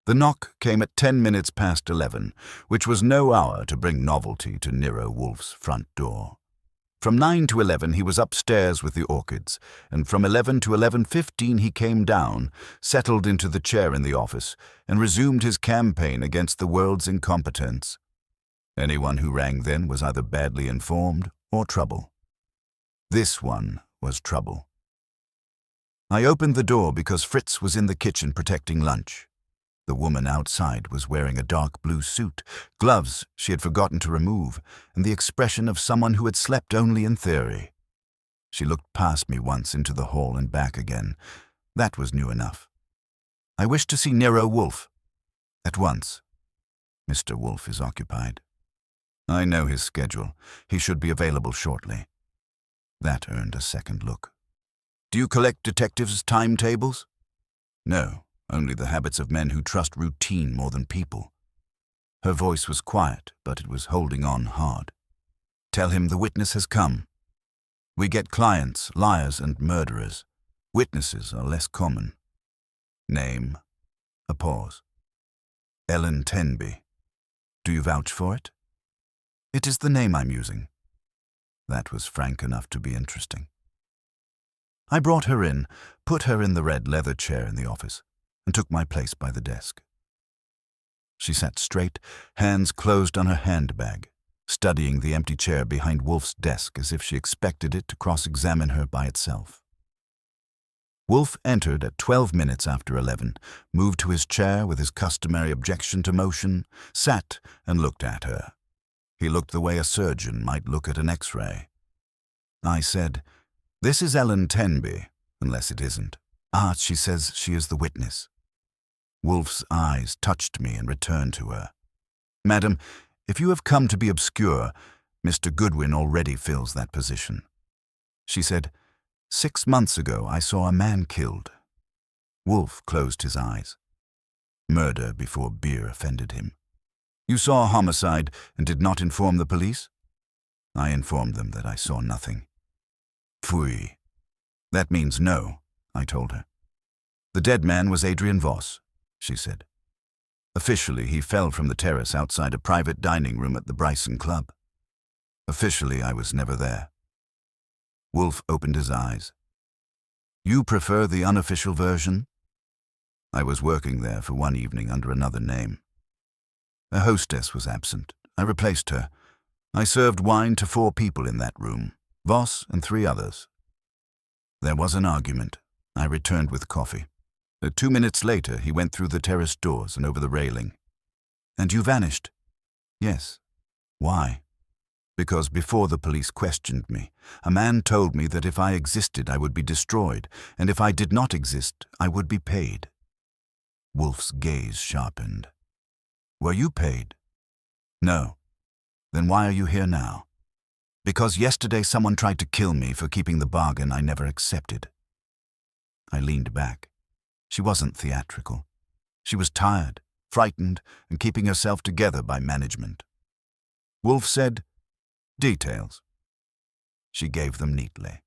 The knock came at 10 minutes past 11, which was no hour to bring novelty to Nero Wolfe's front door. From 9 to 11 he was upstairs with the orchids, and from 11 to 11:15 he came down, settled into the chair in the office, and resumed his campaign against the world's incompetence. Anyone who rang then was either badly informed or trouble. This one was trouble. I opened the door because Fritz was in the kitchen protecting lunch. The woman outside was wearing a dark blue suit, gloves she had forgotten to remove, and the expression of someone who had slept only in theory. She looked past me once into the hall and back again. That was new enough. "I wish to see Nero Wolfe." "At once." "Mr. Wolfe is occupied." "I know his schedule. He should be available shortly." That earned a second look. "Do you collect detectives' timetables?" "No. Only the habits of men who trust routine more than people." Her voice was quiet, but it was holding on hard. "Tell him the witness has come. We get clients, liars, and murderers. Witnesses are less common." "Name?" A pause. "Ellen Tenby. Do you vouch for it?" "It is the name I'm using." That was frank enough to be interesting. I brought her in, put her in the red leather chair in the office, and took my place by the desk. She sat straight, hands closed on her handbag, studying the empty chair behind Wolfe's desk as if she expected it to cross-examine her by itself. Wolfe entered at 12 minutes after 11, moved to his chair with his customary objection to motion, sat and looked at her. He looked the way a surgeon might look at an X-ray. I said, "This is Ellen Tenby, unless it isn't. She says she is the witness." Wolfe's eyes touched me and returned to her. "Madam, if you have come to be obscure, Mr. Goodwin already fills that position." She said, "6 months ago I saw a man killed." Wolfe closed his eyes. Murder before beer offended him. "You saw a homicide and did not inform the police?" I informed them that I saw nothing. "Pfui. That means no," I told her. "The dead man was Adrian Voss," she said. "Officially, he fell from the terrace outside a private dining room at the Bryson Club. Officially, I was never there." Wolfe opened his eyes. "You prefer the unofficial version?" "I was working there for one evening under another name. A hostess was absent. I replaced her. I served wine to 4 people in that room, Voss and 3 others. There was an argument. I returned with coffee. 2 minutes later, he went through the terrace doors and over the railing." "And you vanished?" "Yes." "Why?" "Because before the police questioned me, a man told me that if I existed, I would be destroyed, and if I did not exist, I would be paid." Wolfe's gaze sharpened. "Were you paid?" "No." "Then why are you here now?" "Because yesterday someone tried to kill me for keeping the bargain I never accepted." I leaned back. She wasn't theatrical. She was tired, frightened, and keeping herself together by management. Wolfe said, "Details." She gave them neatly.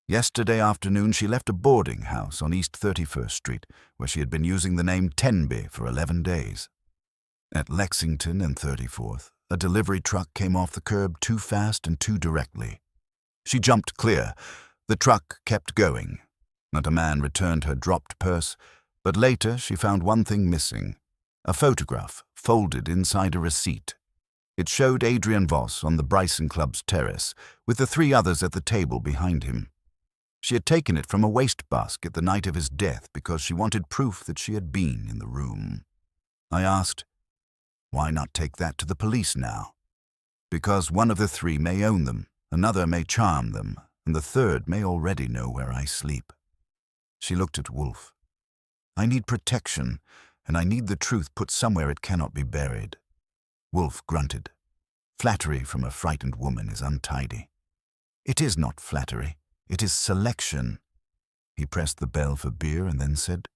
Yesterday afternoon she left a boarding house on East 31st Street, where she had been using the name Tenby for 11 days. At Lexington and 34th, a delivery truck came off the curb too fast and too directly. She jumped clear. The truck kept going. Not a man returned her dropped purse, but later she found one thing missing: a photograph folded inside a receipt. It showed Adrian Voss on the Bryson Club's terrace, with the 3 others at the table behind him. She had taken it from a wastebasket the night of his death because she wanted proof that she had been in the room. I asked, "Why not take that to the police now?" "Because one of the 3 may own them, another may charm them, and the 3rd may already know where I sleep." She looked at Wolfe. "I need protection, and I need the truth put somewhere it cannot be buried." Wolfe grunted. "Flattery from a frightened woman is untidy." "It is not flattery. It is selection." He pressed the bell for beer and then said,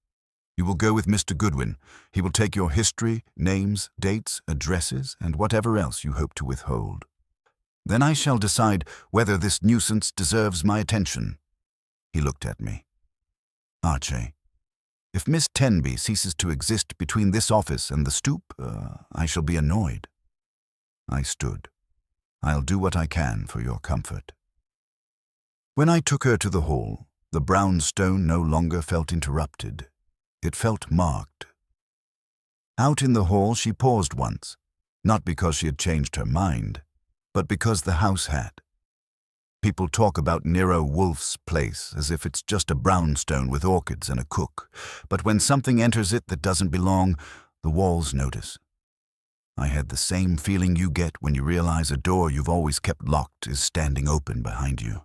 "You will go with Mr. Goodwin. He will take your history, names, dates, addresses, and whatever else you hope to withhold. Then I shall decide whether this nuisance deserves my attention." He looked at me. "Archie, If Miss Tenby ceases to exist between this office and the stoop, I shall be annoyed. I stood. I'll do what I can for your comfort. When I took her to the hall, the brown stone no longer felt interrupted. It felt marked. Out in the hall she paused once, not because she had changed her mind, but because the house had. People talk about Nero Wolfe's place as if it's just a brownstone with orchids and a cook, but when something enters it that doesn't belong, the walls notice. I had the same feeling you get when you realize a door you've always kept locked is standing open behind you.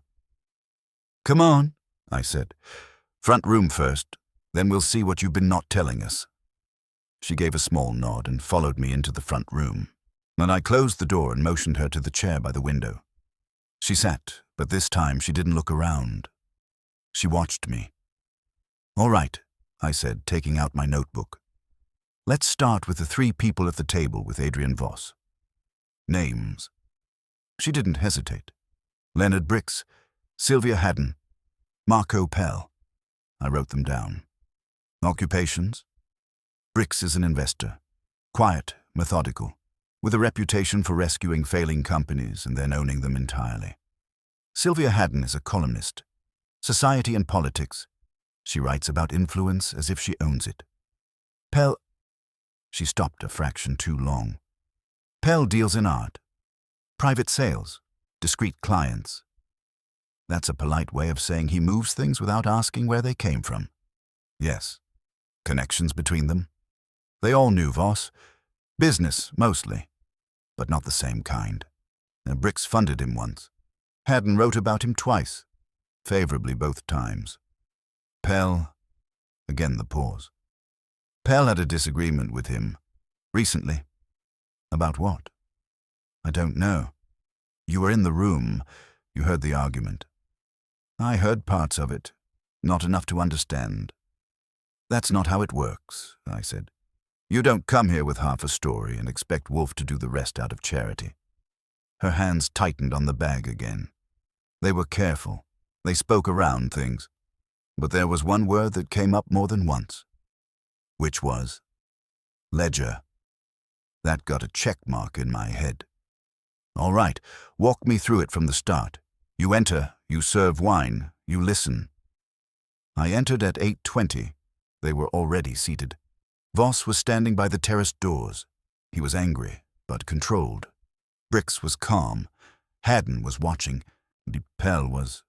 "Come on," I said. "Front room first, then we'll see what you've been not telling us." She gave a small nod and followed me into the front room, and I closed the door and motioned her to the chair by the window. She sat, but this time she didn't look around. She watched me. "All right," I said, taking out my notebook. "Let's start with the 3 people at the table with Adrian Voss. Names." She didn't hesitate. Leonard Brix, Sylvia Haddon, Marco Pell. I wrote them down. Occupations? Brix is an investor. Quiet, methodical, with a reputation for rescuing failing companies and then owning them entirely. Sylvia Haddon is a columnist. Society and politics. She writes about influence as if she owns it. Pell... She stopped a fraction too long. Pell deals in art. Private sales. Discreet clients. That's a polite way of saying he moves things without asking where they came from. Yes. Connections between them? They all knew Voss. Business, mostly. But not the same kind. Brix funded him once. Haddon wrote about him twice. Favorably both times. Pell... Again the pause. Pell had a disagreement with him. Recently. About what? I don't know. You were in the room. You heard the argument. I heard parts of it. Not enough to understand. That's not how it works, I said. You don't come here with half a story and expect Wolfe to do the rest out of charity. Her hands tightened on the bag again. They were careful. They spoke around things. But there was one word that came up more than once. Which was? Ledger. That got a check mark in my head. All right, walk me through it from the start. You enter, you serve wine, you listen. I entered at 8:20. They were already seated. Voss was standing by the terraced doors. He was angry, but controlled. Brix was calm. Haddon was watching. Pell was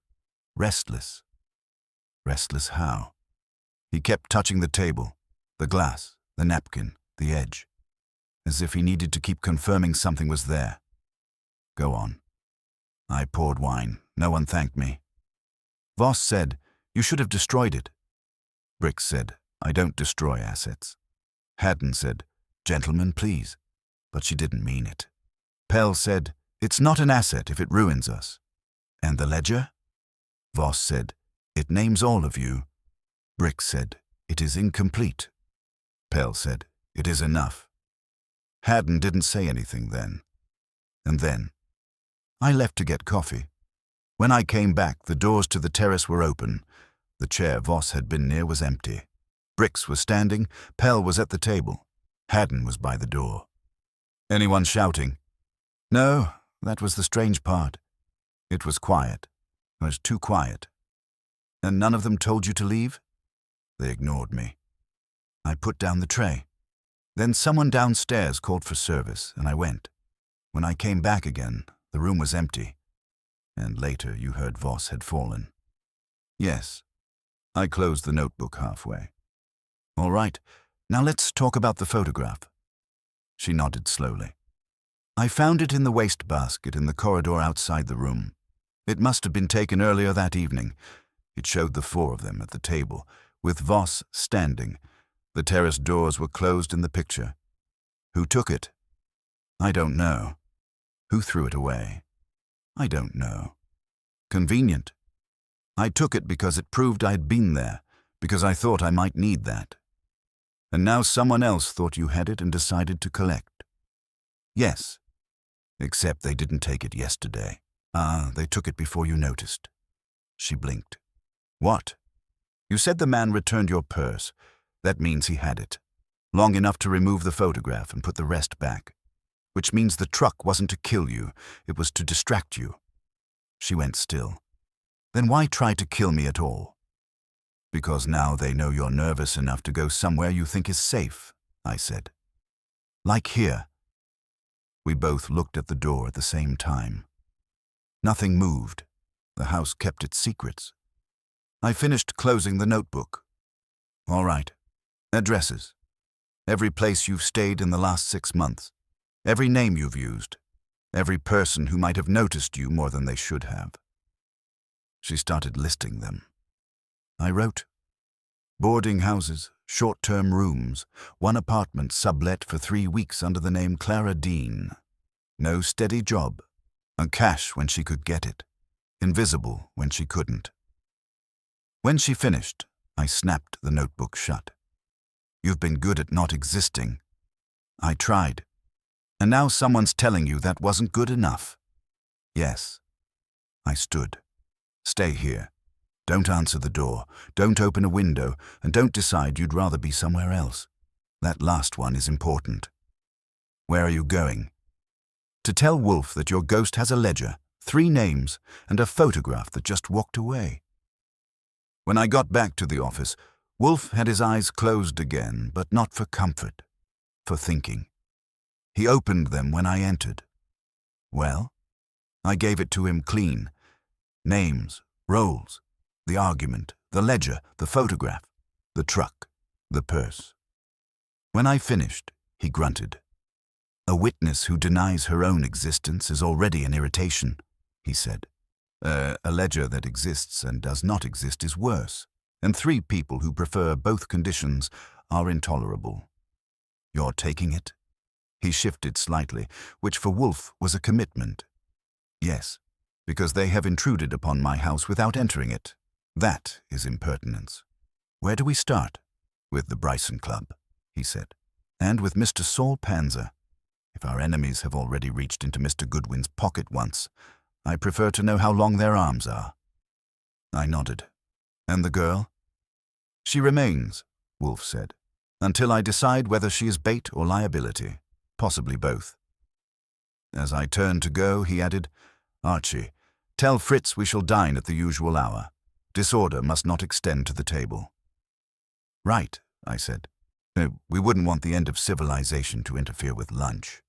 restless. Restless how? He kept touching the table, the glass, the napkin, the edge, as if he needed to keep confirming something was there. Go on. I poured wine. No one thanked me. Voss said, "You should have destroyed it." Brix said, "I don't destroy assets." Haddon said, "Gentlemen, please." But she didn't mean it. Pell said, "It's not an asset if it ruins us." And the ledger? Voss said, "It names all of you." Brix said, "It is incomplete." Pell said, "It is enough." Haddon didn't say anything then. And then, I left to get coffee. When I came back, the doors to the terrace were open. The chair Voss had been near was empty. Brix was standing, Pell was at the table. Haddon was by the door. Anyone shouting? No, that was the strange part. It was quiet. It was too quiet. And none of them told you to leave? They ignored me. I put down the tray. Then someone downstairs called for service, and I went. When I came back again, the room was empty. And later you heard Voss had fallen. Yes. I closed the notebook halfway. All right, now let's talk about the photograph. She nodded slowly. I found it in the wastebasket in the corridor outside the room. It must have been taken earlier that evening. It showed the 4 of them at the table, with Voss standing. The terrace doors were closed in the picture. Who took it? I don't know. Who threw it away? I don't know. Convenient. I took it because it proved I'd been there, because I thought I might need that. And now someone else thought you had it and decided to collect. Yes. Except they didn't take it yesterday. They took it before you noticed. She blinked. What? You said the man returned your purse. That means he had it. Long enough to remove the photograph and put the rest back. Which means the truck wasn't to kill you, it was to distract you. She went still. Then why try to kill me at all? Because now they know you're nervous enough to go somewhere you think is safe, I said. Like here. We both looked at the door at the same time. Nothing moved. The house kept its secrets. I finished closing the notebook. All right. Addresses. Every place you've stayed in the last 6 months. Every name you've used. Every person who might have noticed you more than they should have. She started listing them. I wrote, boarding houses, short-term rooms, one apartment sublet for 3 weeks under the name Clara Dean. No steady job, and cash when she could get it, invisible when she couldn't. When she finished, I snapped the notebook shut. You've been good at not existing. I tried. And now someone's telling you that wasn't good enough. Yes. I stood. Stay here. Don't answer the door. Don't open a window, and don't decide you'd rather be somewhere else. That last one is important. Where are you going? To tell Wolfe that your ghost has a ledger, 3 names, and a photograph that just walked away. When I got back to the office, Wolfe had his eyes closed again, but not for comfort, for thinking. He opened them when I entered. Well, I gave it to him clean. Names, roles, the argument, the ledger, the photograph, the truck, the purse. When I finished, he grunted. A witness who denies her own existence is already an irritation, he said. A ledger that exists and does not exist is worse, and 3 people who prefer both conditions are intolerable. You're taking it? He shifted slightly, which for Wolfe was a commitment. Yes, because they have intruded upon my house without entering it. That is impertinence. Where do we start? With the Bryson Club, he said, and with Mr. Saul Panzer. If our enemies have already reached into Mr. Goodwin's pocket once, I prefer to know how long their arms are. I nodded. And the girl? She remains, Wolfe said, until I decide whether she is bait or liability, possibly both. As I turned to go, he added, Archie, tell Fritz we shall dine at the usual hour. Disorder must not extend to the table. Right, I said. We wouldn't want the end of civilization to interfere with lunch.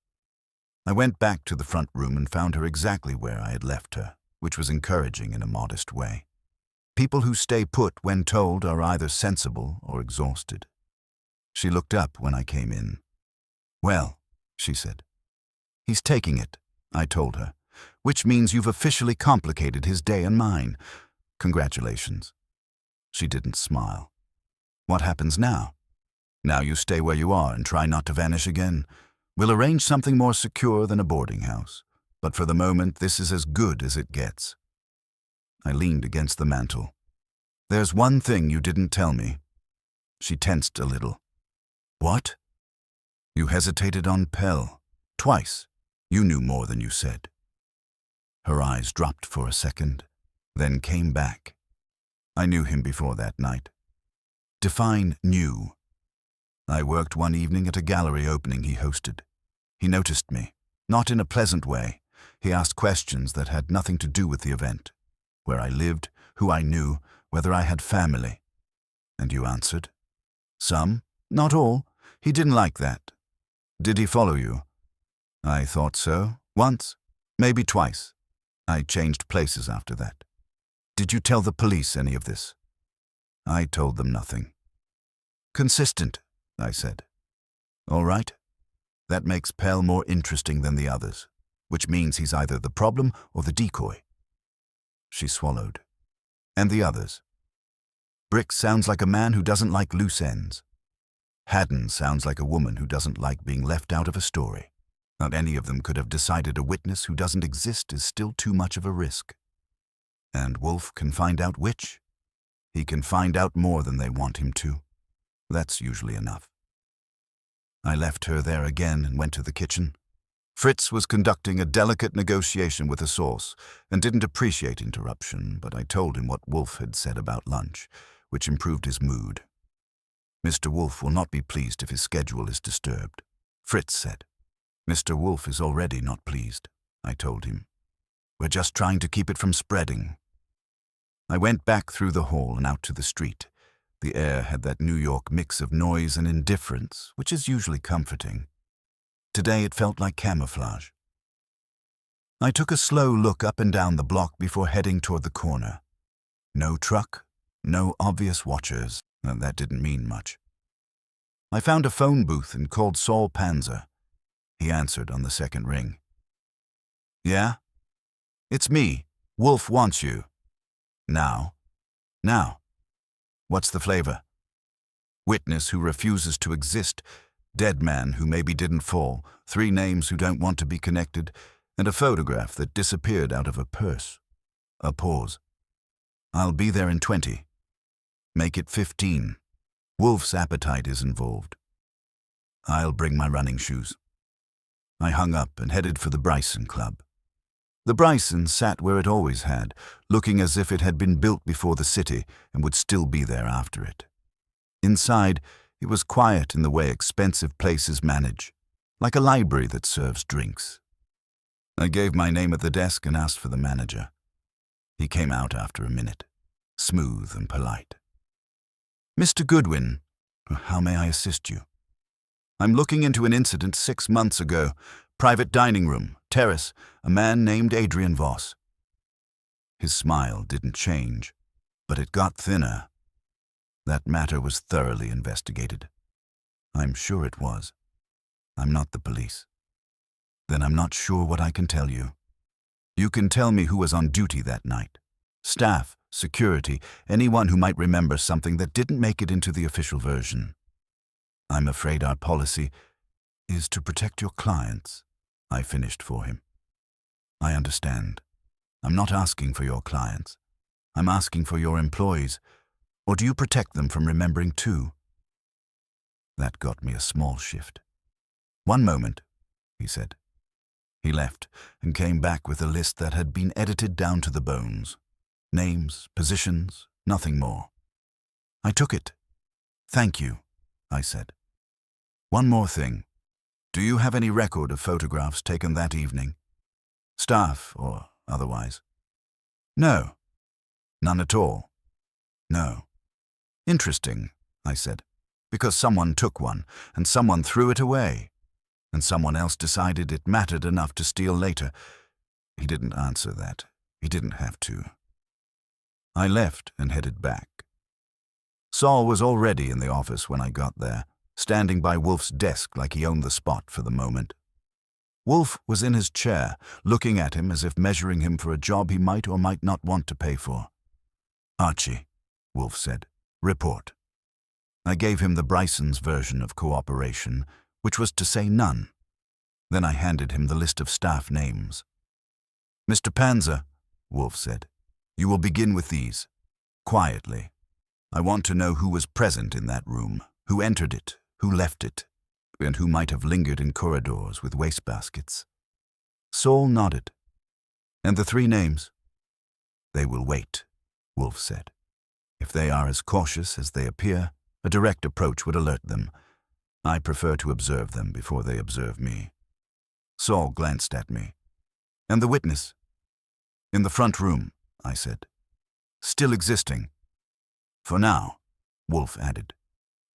I went back to the front room and found her exactly where I had left her, which was encouraging in a modest way. People who stay put when told are either sensible or exhausted. She looked up when I came in. Well, she said. He's taking it, I told her, which means you've officially complicated his day and mine. Congratulations. She didn't smile. What happens now? Now you stay where you are and try not to vanish again. We'll arrange something more secure than a boarding house, but for the moment this is as good as it gets. I leaned against the mantel. There's one thing you didn't tell me. She tensed a little. What? You hesitated on Pell. Twice. You knew more than you said. Her eyes dropped for a second, then came back. I knew him before that night. Define knew. I worked one evening at a gallery opening he hosted. He noticed me, not in a pleasant way. He asked questions that had nothing to do with the event. Where I lived, who I knew, whether I had family. And you answered? Some, not all. He didn't like that. Did he follow you? I thought so. Once, maybe twice. I changed places after that. Did you tell the police any of this? I told them nothing. Consistent, I said. All right. That makes Pell more interesting than the others, which means he's either the problem or the decoy. She swallowed. And the others? Brick sounds like a man who doesn't like loose ends. Haddon sounds like a woman who doesn't like being left out of a story. Not any of them could have decided a witness who doesn't exist is still too much of a risk. And Wolfe can find out which. He can find out more than they want him to. That's usually enough. I left her there again and went to the kitchen. Fritz was conducting a delicate negotiation with a source and didn't appreciate interruption, but I told him what Wolfe had said about lunch, which improved his mood. Mr. Wolfe will not be pleased if his schedule is disturbed, Fritz said. Mr. Wolfe is already not pleased, I told him. We're just trying to keep it from spreading. I went back through the hall and out to the street. The air had that New York mix of noise and indifference, which is usually comforting. Today it felt like camouflage. I took a slow look up and down the block before heading toward the corner. No truck, no obvious watchers, and that didn't mean much. I found a phone booth and called Saul Panzer. He answered on the second ring. Yeah? It's me. Wolfe wants you. Now? Now. What's the flavor? Witness who refuses to exist, dead man who maybe didn't fall, 3 names who don't want to be connected, and a photograph that disappeared out of a purse. A pause. I'll be there in 20. Make it 15. Wolfe's appetite is involved. I'll bring my running shoes. I hung up and headed for the Bryson Club. The Bryson sat where it always had, looking as if it had been built before the city and would still be there after it. Inside, it was quiet in the way expensive places manage, like a library that serves drinks. I gave my name at the desk and asked for the manager. He came out after a minute, smooth and polite. Mr. Goodwin, how may I assist you? I'm looking into an incident 6 months ago. Private dining room, terrace, a man named Adrian Voss. His smile didn't change, but it got thinner. That matter was thoroughly investigated. I'm sure it was. I'm not the police. Then I'm not sure what I can tell you. You can tell me who was on duty that night. Staff, security, anyone who might remember something that didn't make it into the official version. I'm afraid our policy is to protect your clients, I finished for him. I understand. I'm not asking for your clients. I'm asking for your employees. Or do you protect them from remembering too? That got me a small shift. 1 moment, he said. He left and came back with a list that had been edited down to the bones. Names, positions, nothing more. I took it. Thank you, I said. One more thing. Do you have any record of photographs taken that evening? Staff or otherwise? No. None at all? No. Interesting, I said, because someone took one, and someone threw it away, and someone else decided it mattered enough to steal later. He didn't answer that. He didn't have to. I left and headed back. Saul was already in the office when I got there, standing by Wolfe's desk like he owned the spot for the moment. Wolfe was in his chair, looking at him as if measuring him for a job he might or might not want to pay for. Archie, Wolfe said, report. I gave him the Bryson's version of cooperation, which was to say none. Then I handed him the list of staff names. Mr. Panzer, Wolfe said, you will begin with these. Quietly. I want to know who was present in that room, who entered it, who left it, and who might have lingered in corridors with wastebaskets. Saul nodded. And the 3 names? They will wait, Wolfe said. If they are as cautious as they appear, a direct approach would alert them. I prefer to observe them before they observe me. Saul glanced at me. And the witness? In the front room, I said. Still existing. For now, Wolfe added.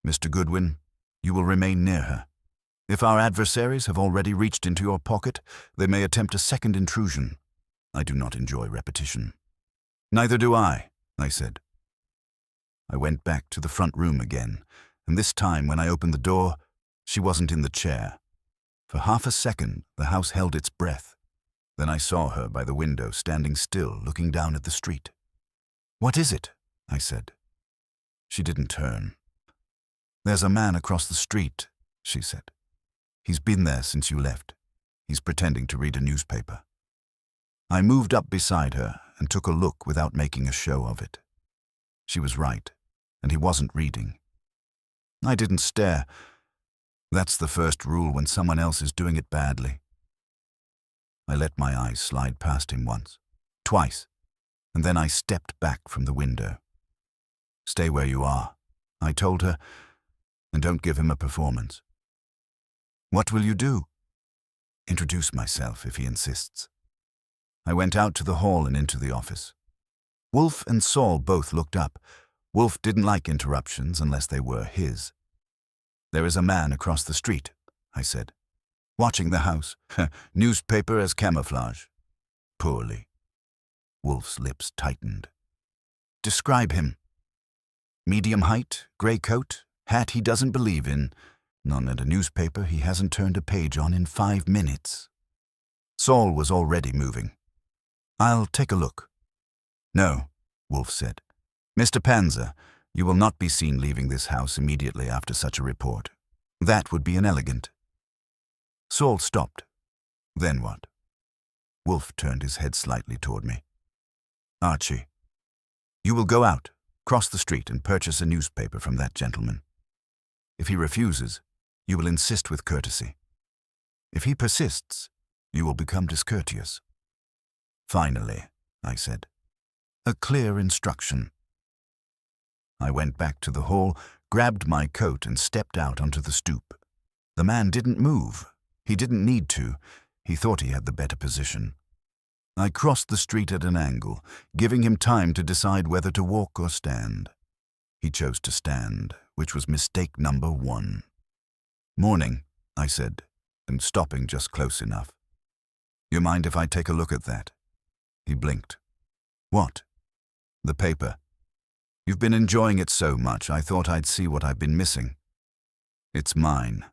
Mr. Goodwin, you will remain near her. If our adversaries have already reached into your pocket, they may attempt a second intrusion. I do not enjoy repetition. Neither do I said. I went back to the front room again, and this time when I opened the door, she wasn't in the chair. For half a second, the house held its breath. Then I saw her by the window, standing still, looking down at the street. What is it? I said. She didn't turn. There's a man across the street, she said. He's been there since you left. He's pretending to read a newspaper. I moved up beside her and took a look without making a show of it. She was right, and he wasn't reading. I didn't stare. That's the first rule when someone else is doing it badly. I let my eyes slide past him once, twice, and then I stepped back from the window. Stay where you are, I told her, And don't give him a performance. What will you do? Introduce myself if he insists. I went out to the hall and into the office. Wolfe and Saul both looked up. Wolfe didn't like interruptions unless they were his. There is a man across the street, I said. Watching the house. Newspaper as camouflage. Poorly. Wolfe's lips tightened. Describe him. Medium height, grey coat, hat he doesn't believe in. None at a newspaper he hasn't turned a page on in 5 minutes. Saul was already moving. I'll take a look. No, Wolfe said. Mr. Panzer, you will not be seen leaving this house immediately after such a report. That would be inelegant. Saul stopped. Then what? Wolfe turned his head slightly toward me. Archie, you will go out, cross the street and purchase a newspaper from that gentleman. If he refuses, you will insist with courtesy. If he persists, you will become discourteous. Finally, I said, a clear instruction. I went back to the hall, grabbed my coat and stepped out onto the stoop. The man didn't move. He didn't need to. He thought he had the better position. I crossed the street at an angle, giving him time to decide whether to walk or stand. He chose to stand, which was mistake number 1. Morning, I said, and stopping just close enough. You mind if I take a look at that? He blinked. What? The paper. You've been enjoying it so much, I thought I'd see what I've been missing. It's mine.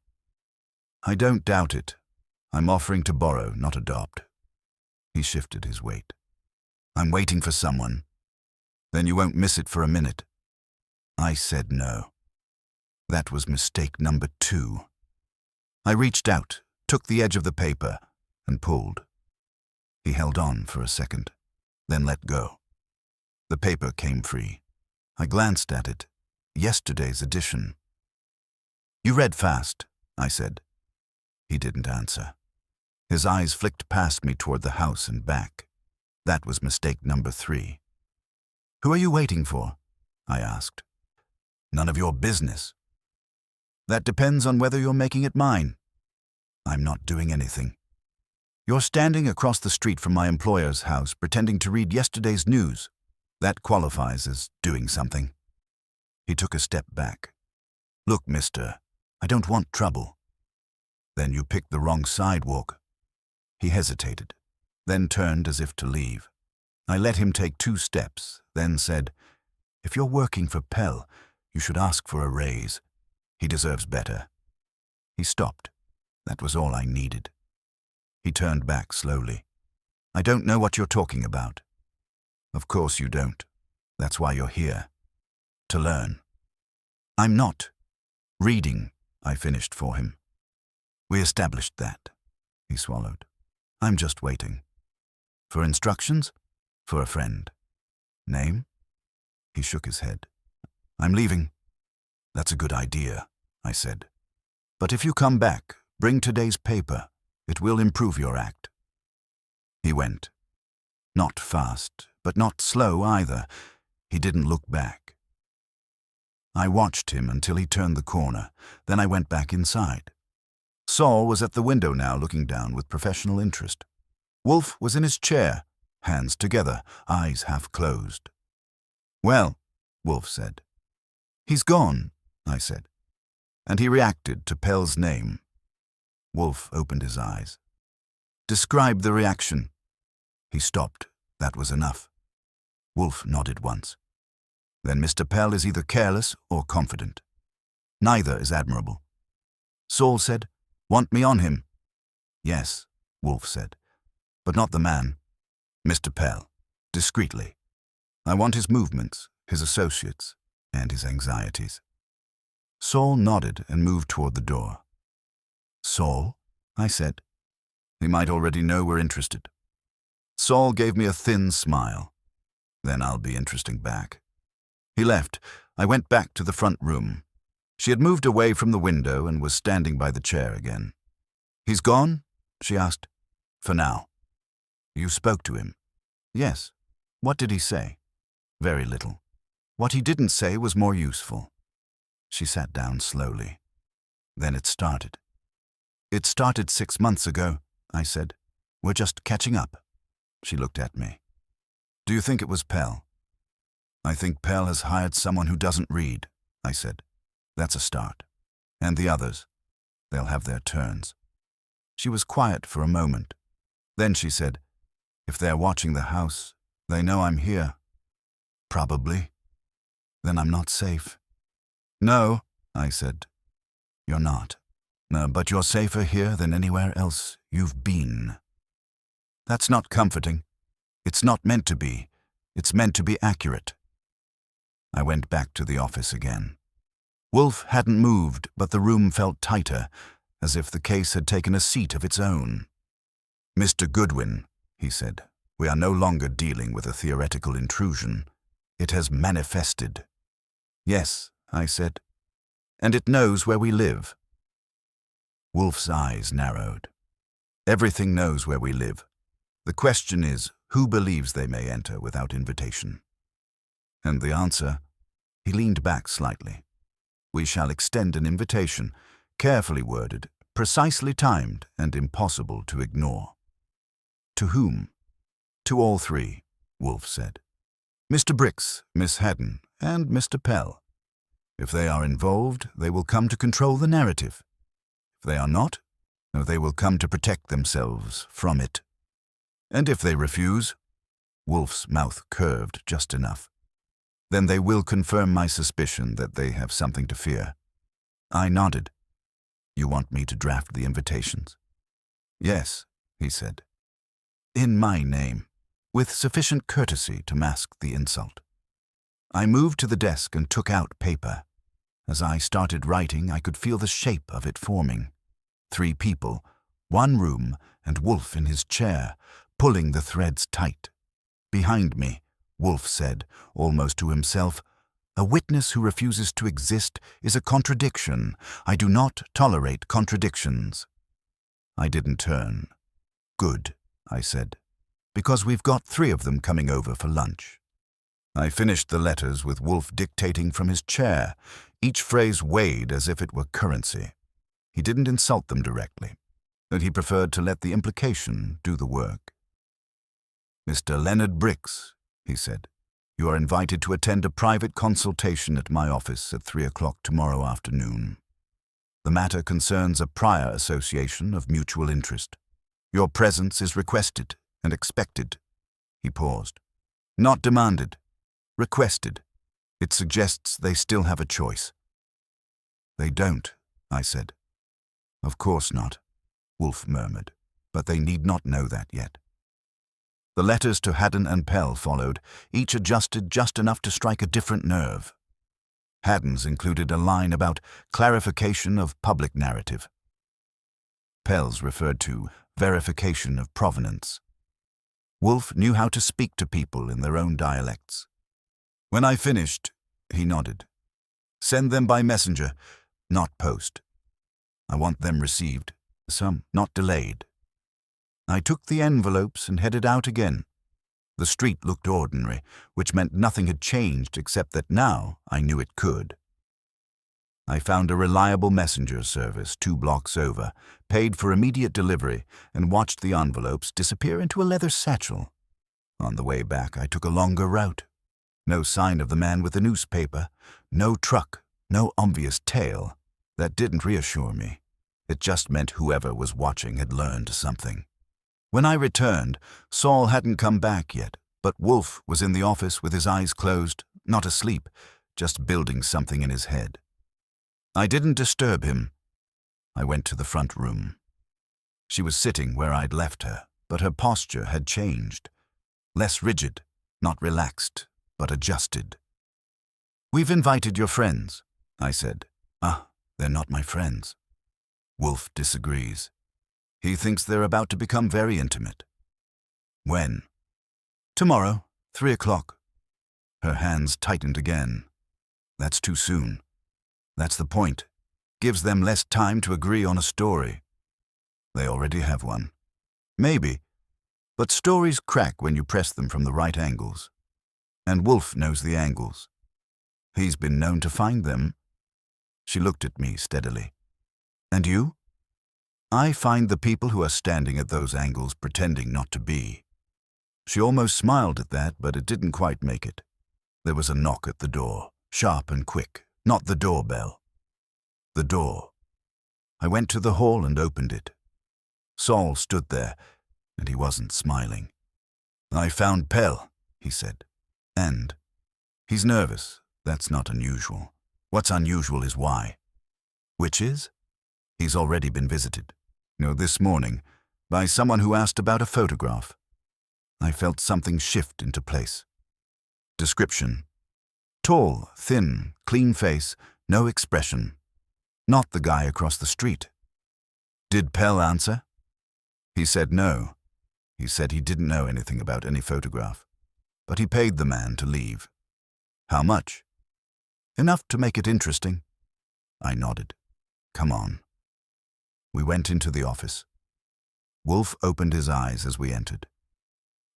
I don't doubt it. I'm offering to borrow, not adopt. He shifted his weight. I'm waiting for someone. Then you won't miss it for a minute. I said no. That was mistake number 2. I reached out, took the edge of the paper, and pulled. He held on for a second, then let go. The paper came free. I glanced at it. Yesterday's edition. You read fast, I said. He didn't answer. His eyes flicked past me toward the house and back. That was mistake number 3. Who are you waiting for? I asked. None of your business. That depends on whether you're making it mine. I'm not doing anything. You're standing across the street from my employer's house pretending to read yesterday's news. That qualifies as doing something. He took a step back. Look, mister, I don't want trouble. Then you picked the wrong sidewalk. He hesitated, then turned as if to leave. I let him take 2 steps, then said, if you're working for Pell, you should ask for a raise. He deserves better. He stopped. That was all I needed. He turned back slowly. I don't know what you're talking about. Of course you don't. That's why you're here. To learn. I'm not. Reading, I finished for him. We established that. He swallowed. I'm just waiting. For instructions? For a friend. Name? He shook his head. I'm leaving. That's a good idea, I said. But if you come back, bring today's paper. It will improve your act. He went. Not fast, but not slow either. He didn't look back. I watched him until he turned the corner. Then I went back inside. Saul was at the window now, looking down with professional interest. Wolfe was in his chair, hands together, eyes half closed. Well, Wolfe said. He's gone, I said. And he reacted to Pell's name. Wolfe opened his eyes. Describe the reaction. He stopped. That was enough. Wolfe nodded once. Then Mr. Pell is either careless or confident. Neither is admirable. Saul said, Want me on him? Yes, Wolfe said, but not the man. Mr. Pell, discreetly. I want his movements, his associates, and his anxieties. Saul nodded and moved toward the door. Saul, I said. He might already know we're interested. Saul gave me a thin smile. Then I'll be interesting back. He left. I went back to the front room. She had moved away from the window and was standing by the chair again. He's gone? She asked. For now. You spoke to him? Yes. What did he say? Very little. What he didn't say was more useful. She sat down slowly. Then it started. It started 6 months ago, I said. We're just catching up. She looked at me. Do you think it was Pell? I think Pell has hired someone who doesn't read, I said. That's a start. And the others, they'll have their turns. She was quiet for a moment. Then she said, if they're watching the house, they know I'm here. Probably. Then I'm not safe. No, I said. You're not. No, but you're safer here than anywhere else you've been. That's not comforting. It's not meant to be. It's meant to be accurate. I went back to the office again. Wolfe hadn't moved, but the room felt tighter, as if the case had taken a seat of its own. Mr. Goodwin, he said, we are no longer dealing with a theoretical intrusion. It has manifested. Yes, I said. And it knows where we live. Wolfe's eyes narrowed. Everything knows where we live. The question is, who believes they may enter without invitation? And the answer? He leaned back slightly. We shall extend an invitation, carefully worded, precisely timed, and impossible to ignore. To whom? To all three, Wolfe said. Mr. Briggs, Miss Haddon, and Mr. Pell. If they are involved, they will come to control the narrative. If they are not, they will come to protect themselves from it. And if they refuse, Wolfe's mouth curved just enough, then they will confirm my suspicion that they have something to fear. I nodded. You want me to draft the invitations? Yes, he said. In my name, with sufficient courtesy to mask the insult. I moved to the desk and took out paper. As I started writing, I could feel the shape of it forming. 3 people, 1 room, and Wolfe in his chair, pulling the threads tight. Behind me, Wolfe said, almost to himself, a witness who refuses to exist is a contradiction. I do not tolerate contradictions. I didn't turn. Good, I said, because we've got 3 of them coming over for lunch. I finished the letters with Wolfe dictating from his chair, each phrase weighed as if it were currency. He didn't insult them directly, but he preferred to let the implication do the work. Mr. Leonard Briggs, he said, you are invited to attend a private consultation at my office at 3 o'clock tomorrow afternoon. The matter concerns a prior association of mutual interest. Your presence is requested and expected. He paused. Not demanded. Requested. It suggests they still have a choice. They don't, I said. Of course not, Wolfe murmured, but they need not know that yet. The letters to Haddon and Pell followed, each adjusted just enough to strike a different nerve. Haddon's included a line about clarification of public narrative. Pell's referred to verification of provenance. Wolfe knew how to speak to people in their own dialects. When I finished, he nodded. Send them by messenger, not post. I want them received, some not delayed. I took the envelopes and headed out again. The street looked ordinary, which meant nothing had changed except that now I knew it could. I found a reliable messenger service 2 blocks over, paid for immediate delivery, and watched the envelopes disappear into a leather satchel. On the way back, I took a longer route. No sign of the man with the newspaper, no truck, no obvious tail. That didn't reassure me. It just meant whoever was watching had learned something. When I returned, Saul hadn't come back yet, but Wolfe was in the office with his eyes closed, not asleep, just building something in his head. I didn't disturb him. I went to the front room. She was sitting where I'd left her, but her posture had changed. Less rigid, not relaxed, but adjusted. We've invited your friends, I said. Ah, they're not my friends. Wolfe disagrees. He thinks they're about to become very intimate. When? Tomorrow, 3 o'clock. Her hands tightened again. That's too soon. That's the point. Gives them less time to agree on a story. They already have one. Maybe. But stories crack when you press them from the right angles. And Wolfe knows the angles. He's been known to find them. She looked at me steadily. And you? I find the people who are standing at those angles pretending not to be. She almost smiled at that, but it didn't quite make it. There was a knock at the door, sharp and quick, not the doorbell. The door. I went to the hall and opened it. Saul stood there, and he wasn't smiling. I found Pell, he said. And? He's nervous. That's not unusual. What's unusual is why. Which is? He's already been visited. No, this morning, by someone who asked about a photograph. I felt something shift into place. Description. Tall, thin, clean face, no expression. Not the guy across the street. Did Pell answer? He said no. He said he didn't know anything about any photograph. But he paid the man to leave. How much? Enough to make it interesting. I nodded. Come on. We went into the office. Wolfe opened his eyes as we entered.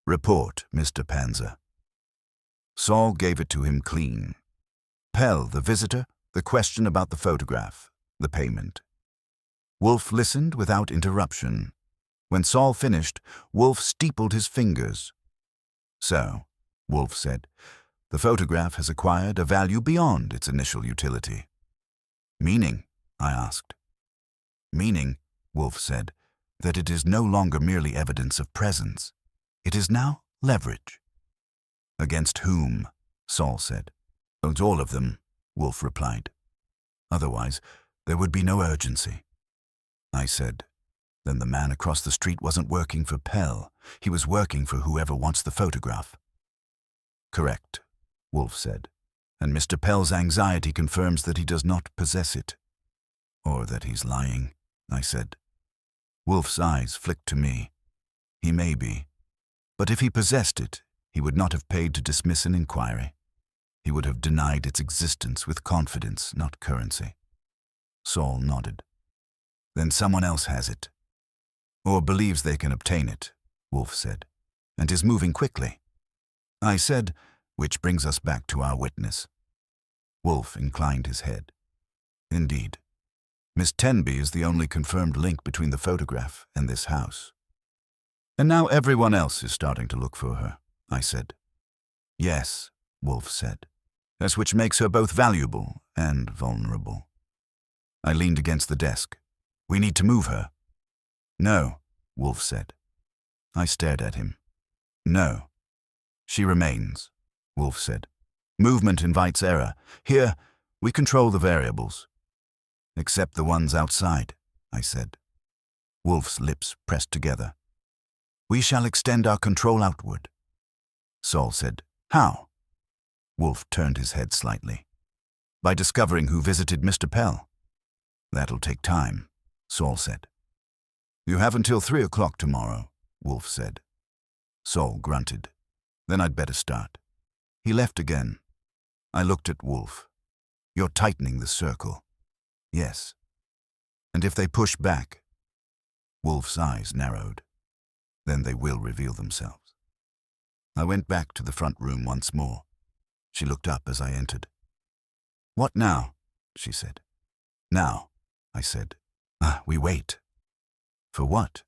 Report, Mr. Panzer. Saul gave it to him clean. Pell, the visitor, the question about the photograph, the payment. Wolfe listened without interruption. When Saul finished, Wolfe steepled his fingers. So, Wolfe said, the photograph has acquired a value beyond its initial utility. Meaning? I asked. Meaning, Wolfe said, that it is no longer merely evidence of presence. It is now leverage. Against whom? Saul said. Against all of them, Wolfe replied. Otherwise, there would be no urgency. I said, then the man across the street wasn't working for Pell. He was working for whoever wants the photograph. Correct, Wolfe said, and Mr. Pell's anxiety confirms that he does not possess it. Or that he's lying, I said. Wolfe's eyes flicked to me. He may be. But if he possessed it, he would not have paid to dismiss an inquiry. He would have denied its existence with confidence, not currency. Saul nodded. Then someone else has it. Or believes they can obtain it, Wolfe said, and is moving quickly. I said, which brings us back to our witness. Wolfe inclined his head. Indeed. Miss Tenby is the only confirmed link between the photograph and this house. And now everyone else is starting to look for her, I said. Yes, Wolfe said, as which makes her both valuable and vulnerable. I leaned against the desk. We need to move her. No, Wolfe said. I stared at him. No. She remains, Wolfe said. Movement invites error. Here, we control the variables. Except the ones outside, I said. Wolfe's lips pressed together. We shall extend our control outward. Saul said, How? Wolfe turned his head slightly. By discovering who visited Mr. Pell. That'll take time, Saul said. You have until 3 o'clock tomorrow, Wolfe said. Saul grunted. Then I'd better start. He left again. I looked at Wolfe. You're tightening the circle. Yes. And if they push back? Wolfe's eyes narrowed. Then they will reveal themselves. I went back to the front room once more. She looked up as I entered. What now? She said. Now, I said. We wait. For what?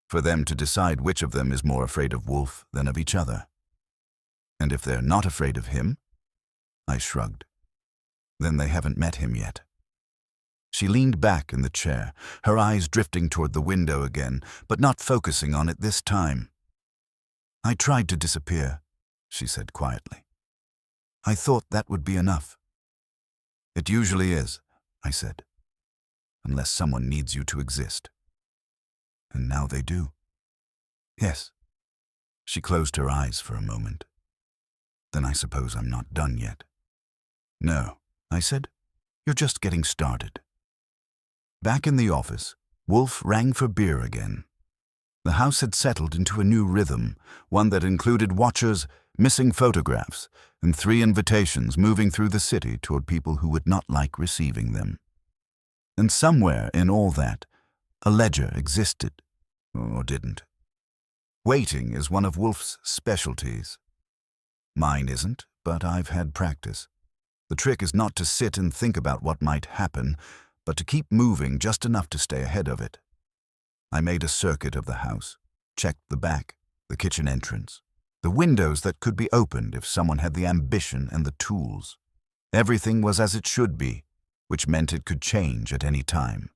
For them to decide which of them is more afraid of Wolfe than of each other. And if they're not afraid of him? I shrugged. Then they haven't met him yet. She leaned back in the chair, her eyes drifting toward the window again, but not focusing on it this time. I tried to disappear, she said quietly. I thought that would be enough. It usually is, I said, unless someone needs you to exist. And now they do. Yes. She closed her eyes for a moment. Then I suppose I'm not done yet. No, I said, you're just getting started. Back in the office, Wolfe rang for beer again. The house had settled into a new rhythm, one that included watchers, missing photographs, and 3 invitations moving through the city toward people who would not like receiving them. And somewhere in all that, a ledger existed, or didn't. Waiting is one of Wolfe's specialties. Mine isn't, but I've had practice. The trick is not to sit and think about what might happen, but to keep moving just enough to stay ahead of it. I made a circuit of the house, checked the back, the kitchen entrance, the windows that could be opened if someone had the ambition and the tools. Everything was as it should be, which meant it could change at any time.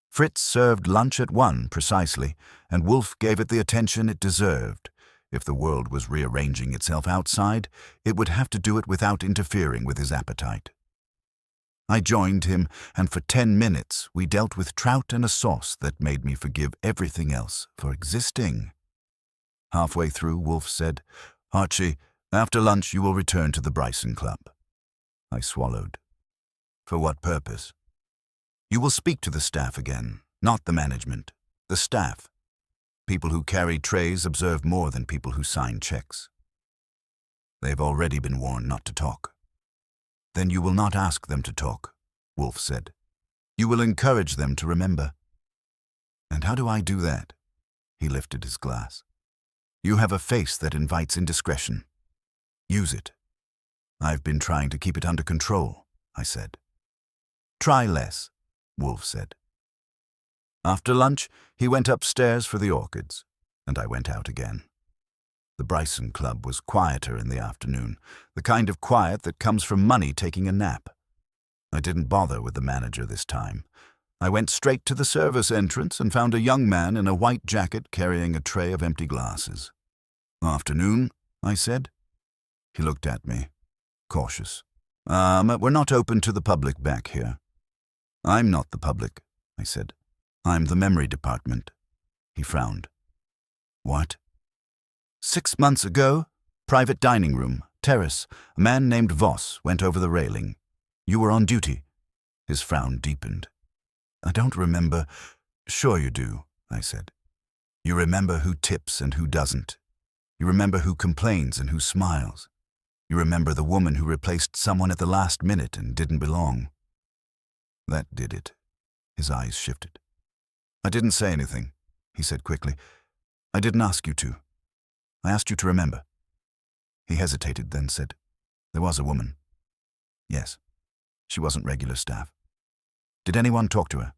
Fritz served lunch at 1 precisely, and Wolfe gave it the attention it deserved. If the world was rearranging itself outside, it would have to do it without interfering with his appetite. I joined him, and for 10 minutes we dealt with trout and a sauce that made me forgive everything else for existing. Halfway through, Wolfe said, "Archie, after lunch you will return to the Bryson Club." I swallowed. "For what purpose?" "You will speak to the staff again, not the management. The staff. People who carry trays observe more than people who sign checks. They've already been warned not to talk." "Then you will not ask them to talk," Wolfe said. "You will encourage them to remember." "And how do I do that?" He lifted his glass. "You have a face that invites indiscretion. Use it." "I've been trying to keep it under control," I said. "Try less," Wolfe said. After lunch, he went upstairs for the orchids, and I went out again. The Bryson Club was quieter in the afternoon, the kind of quiet that comes from money taking a nap. I didn't bother with the manager this time. I went straight to the service entrance and found a young man in a white jacket carrying a tray of empty glasses. "Afternoon," I said. He looked at me, cautious. We're not open to the public back here." "I'm not the public," I said. "I'm the memory department." He frowned. "What?" "6 months ago, private dining room, terrace, a man named Voss went over the railing. You were on duty." His frown deepened. "I don't remember." "Sure you do," I said. "You remember who tips and who doesn't. You remember who complains and who smiles. You remember the woman who replaced someone at the last minute and didn't belong." That did it. His eyes shifted. "I didn't say anything," he said quickly. "I didn't ask you to. I asked you to remember." He hesitated, then said, "There was a woman." "Yes. She wasn't regular staff." "Did anyone talk to her?"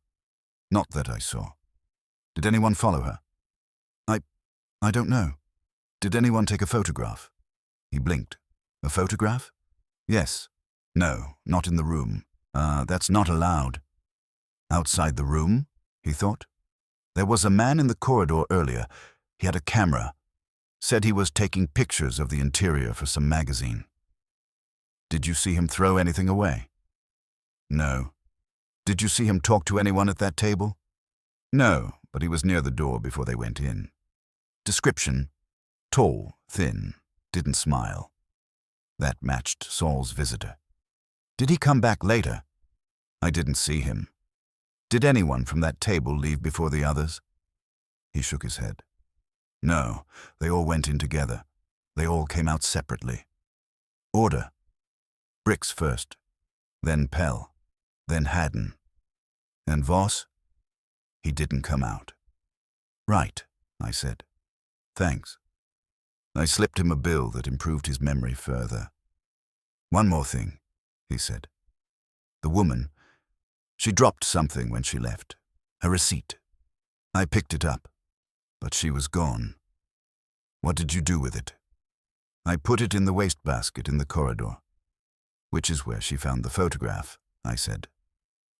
"Not that I saw." "Did anyone follow her?" I don't know." "Did anyone take a photograph?" He blinked. "A photograph?" "Yes." "No, not in the room. That's not allowed." "Outside the room?" he thought. "There was a man in the corridor earlier. He had a camera. Said he was taking pictures of the interior for some magazine." "Did you see him throw anything away?" "No." "Did you see him talk to anyone at that table?" "No, but he was near the door before they went in." "Description?" "Tall, thin, didn't smile." That matched Saul's visitor. "Did he come back later?" "I didn't see him." "Did anyone from that table leave before the others?" He shook his head. "No, they all went in together. They all came out separately." "Order?" "Bricks first, then Pell, then Haddon. And Voss?" "He didn't come out." "Right," I said. "Thanks." I slipped him a bill that improved his memory further. "One more thing," he said. "The woman, she dropped something when she left. A receipt. I picked it up, but she was gone." "What did you do with it?" "I put it in the wastebasket in the corridor." "Which is where she found the photograph," I said.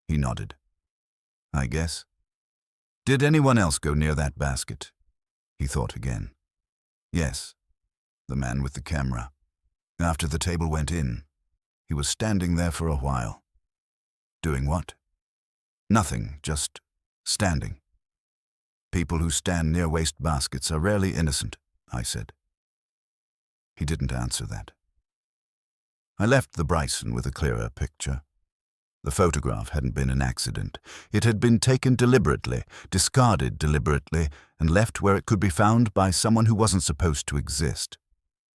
He nodded. "I guess." "Did anyone else go near that basket?" He thought again. "Yes, the man with the camera. After the table went in, he was standing there for a while." "Doing what?" "Nothing, just standing." "People who stand near wastebaskets are rarely innocent," I said. He didn't answer that. I left the Bryson with a clearer picture. The photograph hadn't been an accident. It had been taken deliberately, discarded deliberately, and left where it could be found by someone who wasn't supposed to exist,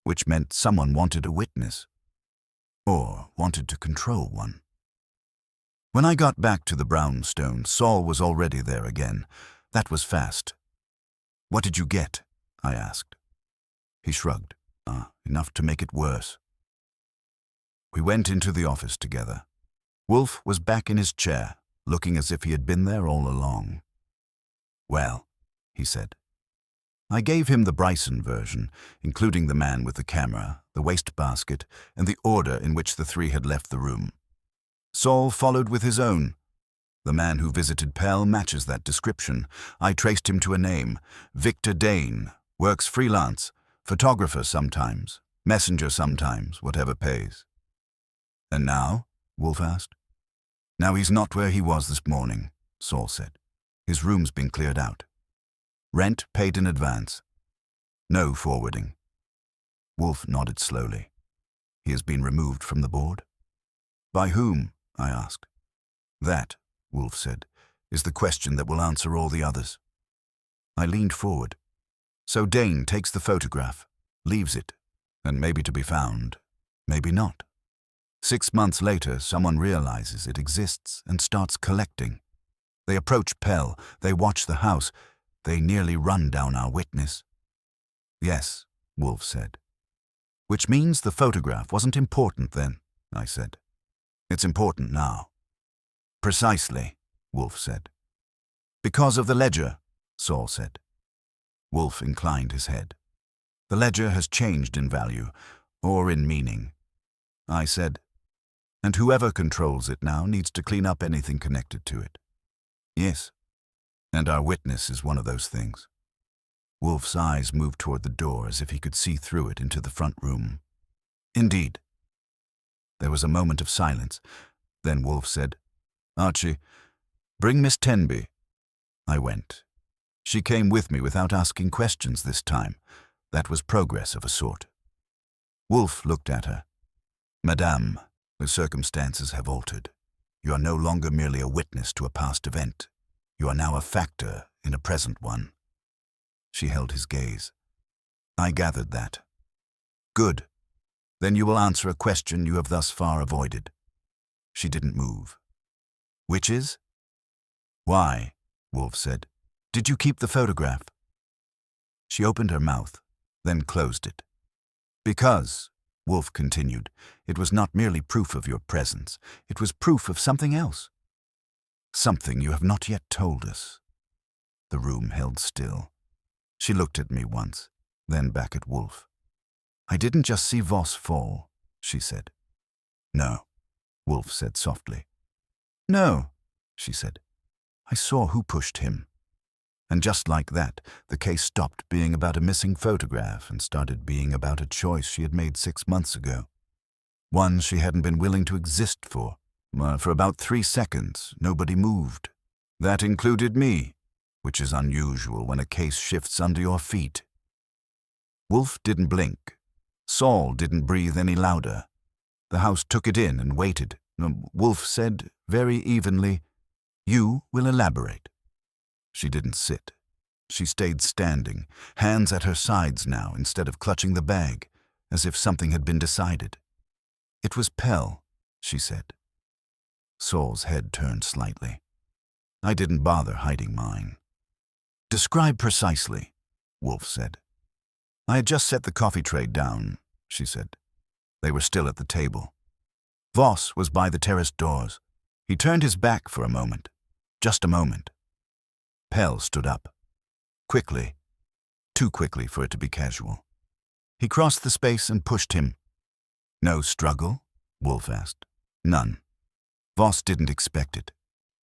which meant someone wanted a witness, or wanted to control one. When I got back to the brownstone, Saul was already there again. That was fast. "What did you get?" I asked. He shrugged. Enough to make it worse." We went into the office together. Wolfe was back in his chair, looking as if he had been there all along. "Well," he said. I gave him the Bryson version, including the man with the camera, the wastebasket, and the order in which the three had left the room. Saul followed with his own. The man who visited Pell matches that description. I traced him to a name: Victor Dane, works freelance, photographer sometimes, messenger sometimes, whatever pays. "And now?" Wolfe asked. "Now he's not where he was this morning," Saul said. "His room's been cleared out. Rent paid in advance. No forwarding." Wolfe nodded slowly. "He has been removed from the board?" "By whom?" I asked. "That," Wolfe said, "is the question that will answer all the others." I leaned forward. "So Dane takes the photograph, leaves it, and maybe to be found, maybe not. 6 months later, someone realizes it exists and starts collecting. They approach Pell, they watch the house, they nearly run down our witness." "Yes," Wolfe said. "Which means the photograph wasn't important then," I said. "It's important now." "Precisely," Wolfe said. "Because of the ledger," Saul said. Wolfe inclined his head. "The ledger has changed in value, or in meaning." I said, "And whoever controls it now needs to clean up anything connected to it." "Yes. And our witness is one of those things." Wolfe's eyes moved toward the door as if he could see through it into the front room. "Indeed." There was a moment of silence. Then Wolfe said, "Archie, bring Miss Tenby." I went. She came with me without asking questions this time. That was progress of a sort. Wolfe looked at her. "Madame, the circumstances have altered. You are no longer merely a witness to a past event. You are now a factor in a present one." She held his gaze. I gathered that. "Good. Then you will answer a question you have thus far avoided." She didn't move. "Which is?" "Why," Wolfe said, "did you keep the photograph?" She opened her mouth, then closed it. "Because," Wolfe continued, "it was not merely proof of your presence. It was proof of something else. Something you have not yet told us." The room held still. She looked at me once, then back at Wolfe. "I didn't just see Voss fall," she said. "No," Wolfe said softly. "No," she said. "I saw who pushed him." And just like that, the case stopped being about a missing photograph and started being about a choice she had made 6 months ago. One she hadn't been willing to exist for. For about 3 seconds, nobody moved. That included me, which is unusual when a case shifts under your feet. Wolfe didn't blink. Saul didn't breathe any louder. The house took it in and waited. Wolfe said, very evenly, "You will elaborate." She didn't sit. She stayed standing, hands at her sides now instead of clutching the bag, as if something had been decided. "It was Pell," she said. Saul's head turned slightly. I didn't bother hiding mine. "Describe precisely," Wolfe said. "I had just set the coffee tray down," she said. They were still at the table. Voss was by the terrace doors. He turned his back for a moment. Just a moment. Pell stood up. Quickly. Too quickly for it to be casual. He crossed the space and pushed him. "No struggle?" Wolfe asked. "None." Voss didn't expect it.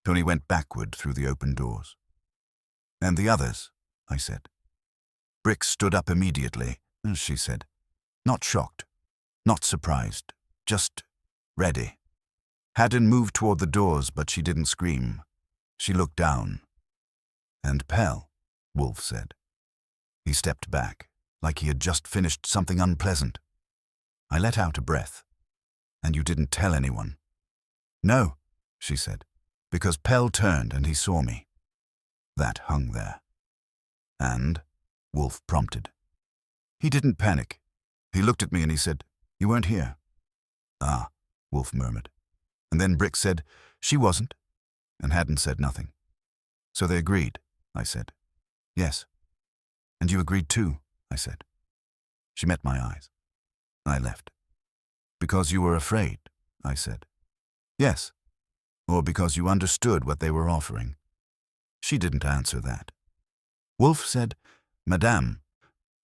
Tony went backward through the open doors. "And the others?" I said. Brick stood up immediately, she said. Not shocked, not surprised, just ready. Haddon moved toward the doors, but she didn't scream. She looked down. "And Pell," Wolfe said. He stepped back, like he had just finished something unpleasant. I let out a breath. "And you didn't tell anyone?" "No," she said, "because Pell turned and he saw me." That hung there. "And?" Wolfe prompted. "He didn't panic. He looked at me and he said, 'You weren't here.'" "Ah," Wolfe murmured. And then Brick said, "She wasn't," and Haddon said nothing. "So they agreed," I said. "Yes." "And you agreed too," I said. She met my eyes. I left. Because you were afraid, I said. Yes. Or because you understood what they were offering. She didn't answer that. Wolfe said, Madame,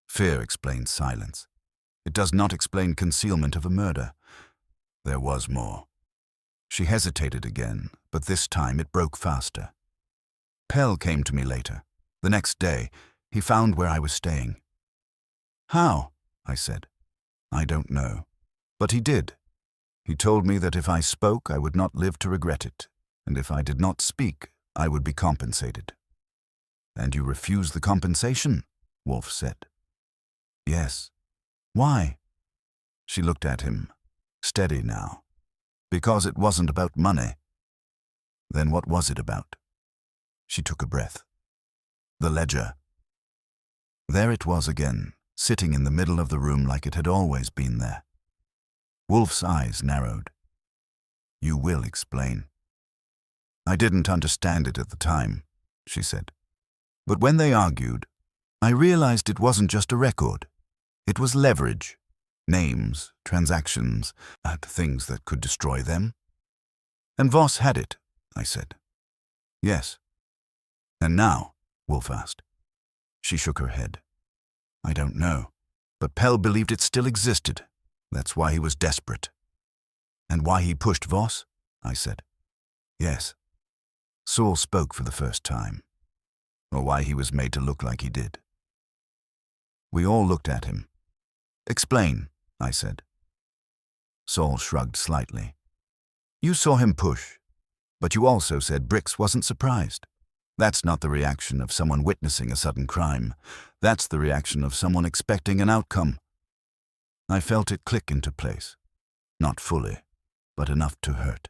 fear explains silence. It does not explain concealment of a murder. There was more. She hesitated again, but this time it broke faster. Pell came to me later. The next day, he found where I was staying. How? I said. I don't know. But he did. He told me that if I spoke, I would not live to regret it, and if I did not speak, I would be compensated. And you refused the compensation? Wolfe said. Yes. Why? She looked at him, steady now. Because it wasn't about money. Then what was it about? She took a breath. The ledger. There it was again, sitting in the middle of the room like it had always been there. Wolfe's eyes narrowed. You will explain. I didn't understand it at the time, she said. But when they argued, I realized it wasn't just a record. It was leverage, names, transactions, things that could destroy them. And Voss had it, I said. Yes. And now? Wolfe asked. She shook her head. I don't know, but Pell believed it still existed. That's why he was desperate. And why he pushed Voss? I said. Yes. Saul spoke for the first time, or why he was made to look like he did. We all looked at him. Explain, I said. Saul shrugged slightly. You saw him push, but you also said Brix wasn't surprised. That's not the reaction of someone witnessing a sudden crime. That's the reaction of someone expecting an outcome. I felt it click into place. Not fully, but enough to hurt.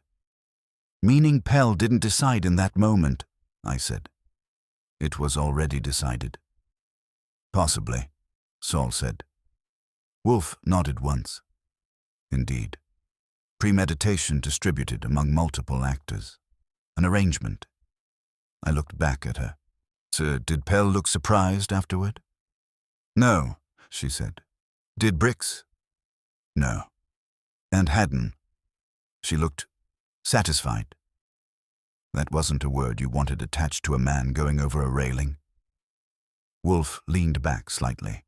Meaning Pell didn't decide in that moment, I said. It was already decided. Possibly, Saul said. Wolfe nodded once. Indeed. Premeditation distributed among multiple actors. An arrangement. I looked back at her. So did Pell look surprised afterward? No, she said. Did Brix? No. And Haddon? She looked satisfied. That wasn't a word you wanted attached to a man going over a railing. Wolfe leaned back slightly.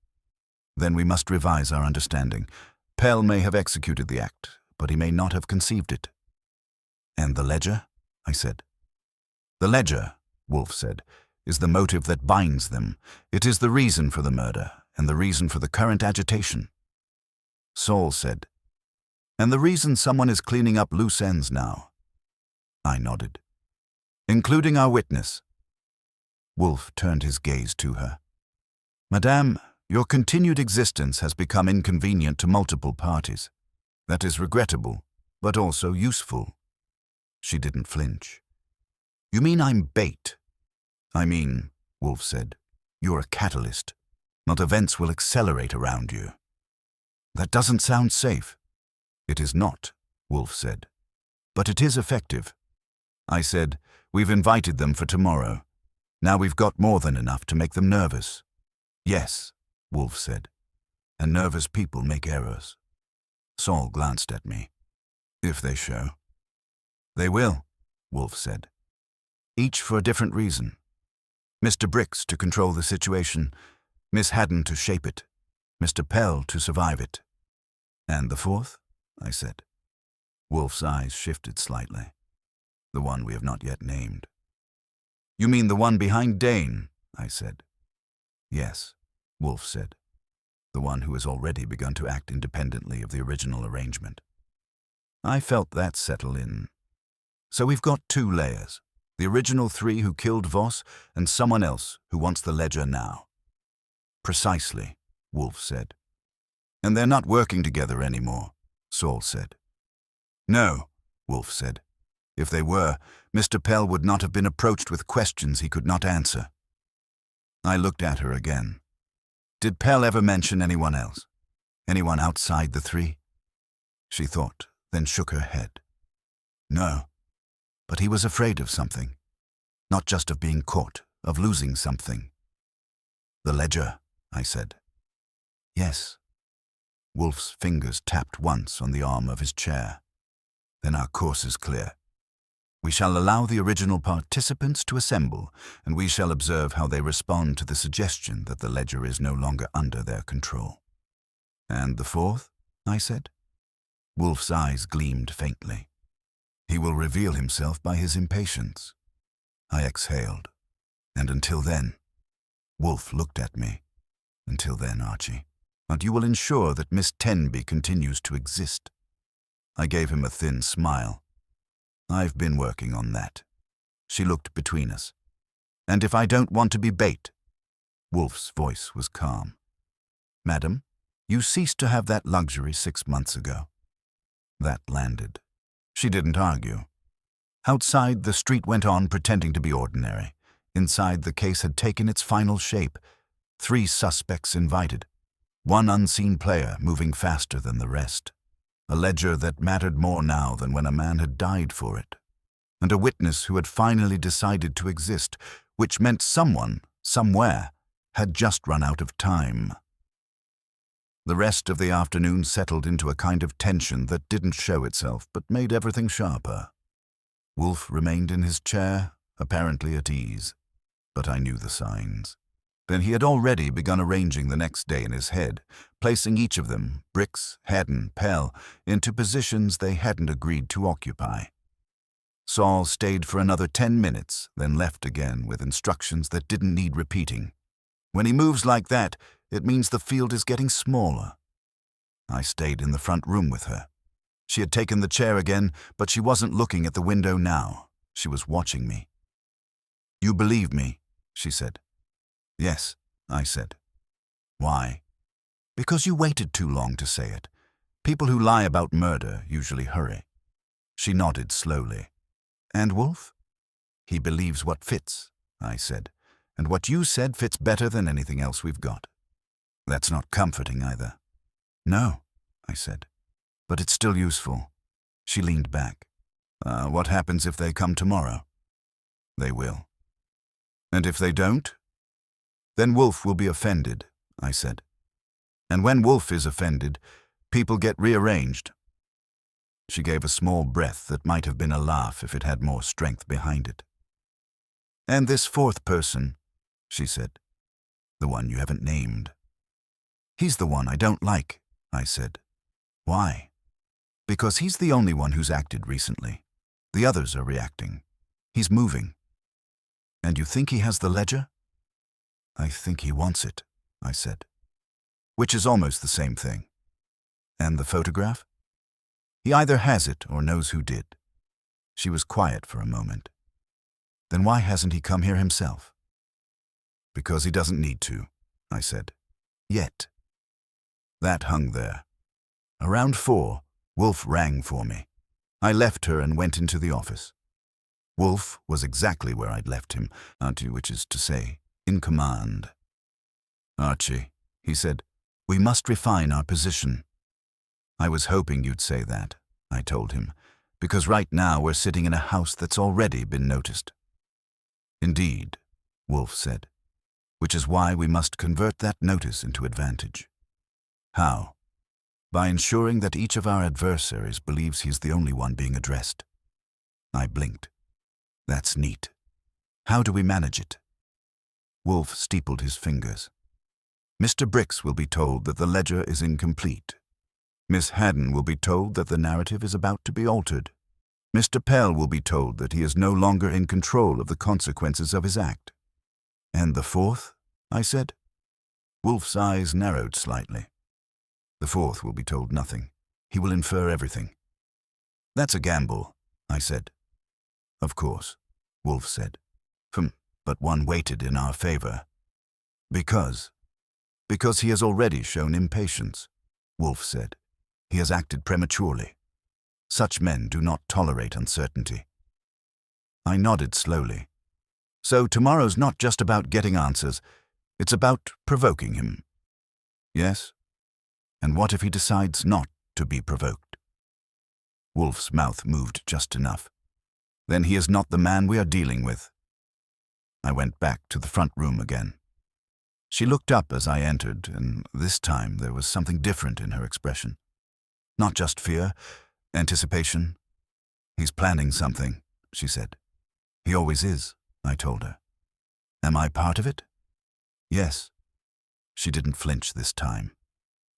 Then we must revise our understanding. Pell may have executed the act, but he may not have conceived it. And the ledger? I said. The ledger, Wolfe said, is the motive that binds them. It is the reason for the murder, and the reason for the current agitation. Saul said, and the reason someone is cleaning up loose ends now. I nodded. Including our witness. Wolfe turned his gaze to her. Madame, your continued existence has become inconvenient to multiple parties. That is regrettable, but also useful. She didn't flinch. You mean I'm bait? I mean, Wolfe said, you're a catalyst. Not events will accelerate around you. That doesn't sound safe. It is not, Wolfe said. But it is effective. I said, we've invited them for tomorrow. Now we've got more than enough to make them nervous. Yes, Wolfe said. And nervous people make errors. Saul glanced at me. If they show. They will, Wolfe said. Each for a different reason. Mr. Brix to control the situation, Miss Haddon to shape it, Mr. Pell to survive it. And the fourth? I said. Wolfe's eyes shifted slightly. The one we have not yet named. You mean the one behind Dane? I said. Yes, Wolfe said. The one who has already begun to act independently of the original arrangement. I felt that settle in. So we've got two layers. The original three who killed Voss and someone else who wants the ledger now. Precisely, Wolfe said. And they're not working together anymore, Saul said. No, Wolfe said. If they were, Mr. Pell would not have been approached with questions he could not answer. I looked at her again. Did Pell ever mention anyone else? Anyone outside the three? She thought, then shook her head. No, but he was afraid of something. Not just of being caught, of losing something. The ledger, I said. Yes. Wolfe's fingers tapped once on the arm of his chair. Then our course is clear. We shall allow the original participants to assemble, and we shall observe how they respond to the suggestion that the ledger is no longer under their control. And the fourth? I said. Wolfe's eyes gleamed faintly. He will reveal himself by his impatience. I exhaled. And until then, Wolfe looked at me. Until then, Archie. But you will ensure that Miss Tenby continues to exist. I gave him a thin smile. I've been working on that. She looked between us. And if I don't want to be bait? Wolfe's voice was calm. Madam, you ceased to have that luxury 6 months ago. That landed. She didn't argue. Outside, the street went on pretending to be ordinary. Inside, the case had taken its final shape. 3 suspects invited. 1 unseen player moving faster than the rest. A ledger that mattered more now than when a man had died for it. And a witness who had finally decided to exist, which meant someone, somewhere, had just run out of time. The rest of the afternoon settled into a kind of tension that didn't show itself but made everything sharper. Wolfe remained in his chair, apparently at ease. But I knew the signs. Then he had already begun arranging the next day in his head, placing each of them, Bricks, Haddon, Pell, into positions they hadn't agreed to occupy. Saul stayed for another 10 minutes, then left again with instructions that didn't need repeating. When he moves like that, it means the field is getting smaller. I stayed in the front room with her. She had taken the chair again, but she wasn't looking at the window now. She was watching me. You believe me, she said. Yes, I said. Why? Because you waited too long to say it. People who lie about murder usually hurry. She nodded slowly. And Wolfe? He believes what fits, I said. And what you said fits better than anything else we've got. That's not comforting either. No, I said. But it's still useful. She leaned back. What happens if they come tomorrow? They will. And if they don't? Then Wolfe will be offended, I said. And when Wolfe is offended, people get rearranged. She gave a small breath that might have been a laugh if it had more strength behind it. And this 4th person, she said. The one you haven't named. He's the one I don't like, I said. Why? Because he's the only one who's acted recently. The others are reacting. He's moving. And you think he has the ledger? I think he wants it, I said. Which is almost the same thing. And the photograph? He either has it or knows who did. She was quiet for a moment. Then why hasn't he come here himself? Because he doesn't need to, I said. Yet. That hung there. Around 4, Wolfe rang for me. I left her and went into the office. Wolfe was exactly where I'd left him, which is to say, in command. Archie, he said, we must refine our position. I was hoping you'd say that, I told him, because right now we're sitting in a house that's already been noticed. Indeed, Wolfe said, which is why we must convert that notice into advantage. How? By ensuring that each of our adversaries believes he's the only one being addressed. I blinked. That's neat. How do we manage it? Wolfe steepled his fingers. Mr. Bricks will be told that the ledger is incomplete. Miss Haddon will be told that the narrative is about to be altered. Mr. Pell will be told that he is no longer in control of the consequences of his act. And the 4th? I said. Wolfe's eyes narrowed slightly. The 4th will be told nothing. He will infer everything. That's a gamble, I said. Of course, Wolfe said. But one weighted in our favor. Because he has already shown impatience, Wolfe said. He has acted prematurely. Such men do not tolerate uncertainty. I nodded slowly. So tomorrow's not just about getting answers. It's about provoking him. Yes? And what if he decides not to be provoked? Wolfe's mouth moved just enough. Then he is not the man we are dealing with. I went back to the front room again. She looked up as I entered, and this time there was something different in her expression. Not just fear, anticipation. "He's planning something," she said. "He always is," I told her. "Am I part of it?" "Yes." She didn't flinch this time.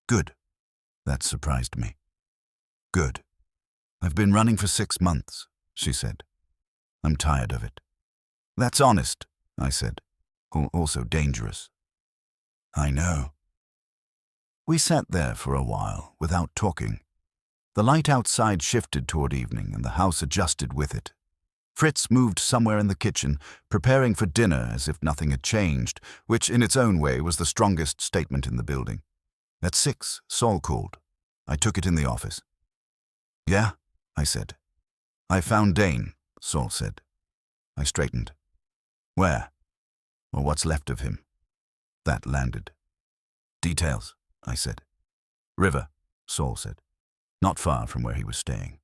"Good." That surprised me. "Good. I've been running for 6 months," she said. "I'm tired of it." "That's honest," I said. "Also dangerous." "I know." We sat there for a while, without talking. The light outside shifted toward evening, and the house adjusted with it. Fritz moved somewhere in the kitchen, preparing for dinner as if nothing had changed, which in its own way was the strongest statement in the building. At 6, Saul called. I took it in the office. "Yeah," I said. "I found Dane," Saul said. I straightened. "Where?" "Or what's left of him." That landed. "Details," I said. "River," Saul said. "Not far from where he was staying.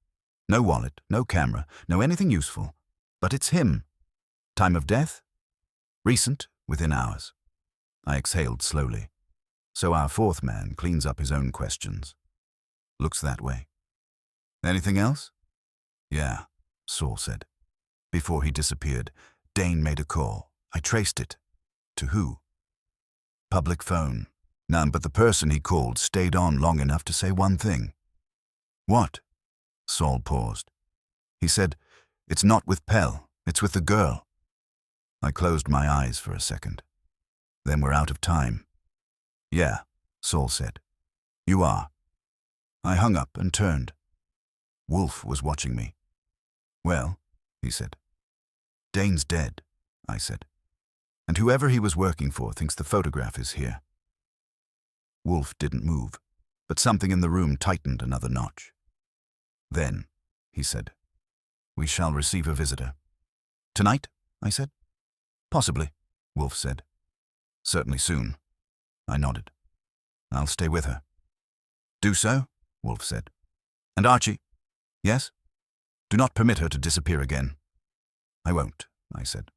No wallet, no camera, no anything useful. But it's him. Time of death? Recent, within hours." I exhaled slowly. So our fourth man cleans up his own questions. "Looks that way." "Anything else?" "Yeah," Saul said. Before he disappeared, Dane made a call. I traced it. To who? Public phone. None, but the person he called stayed on long enough to say one thing. "What?" Saul paused. He said, "It's not with Pell, it's with the girl." I closed my eyes for a second. "Then we're out of time." "Yeah," Saul said. "You are." I hung up and turned. Wolfe was watching me. "Well," he said. "Dane's dead," I said. "And whoever he was working for thinks the photograph is here." Wolfe didn't move, but something in the room tightened another notch. "Then," he said, "we shall receive a visitor." "Tonight?" I said. "Possibly," Wolfe said. "Certainly soon." I nodded. "I'll stay with her." "Do so," Wolfe said. "And Archie?" "Yes?" "Do not permit her to disappear again." "I won't," I said.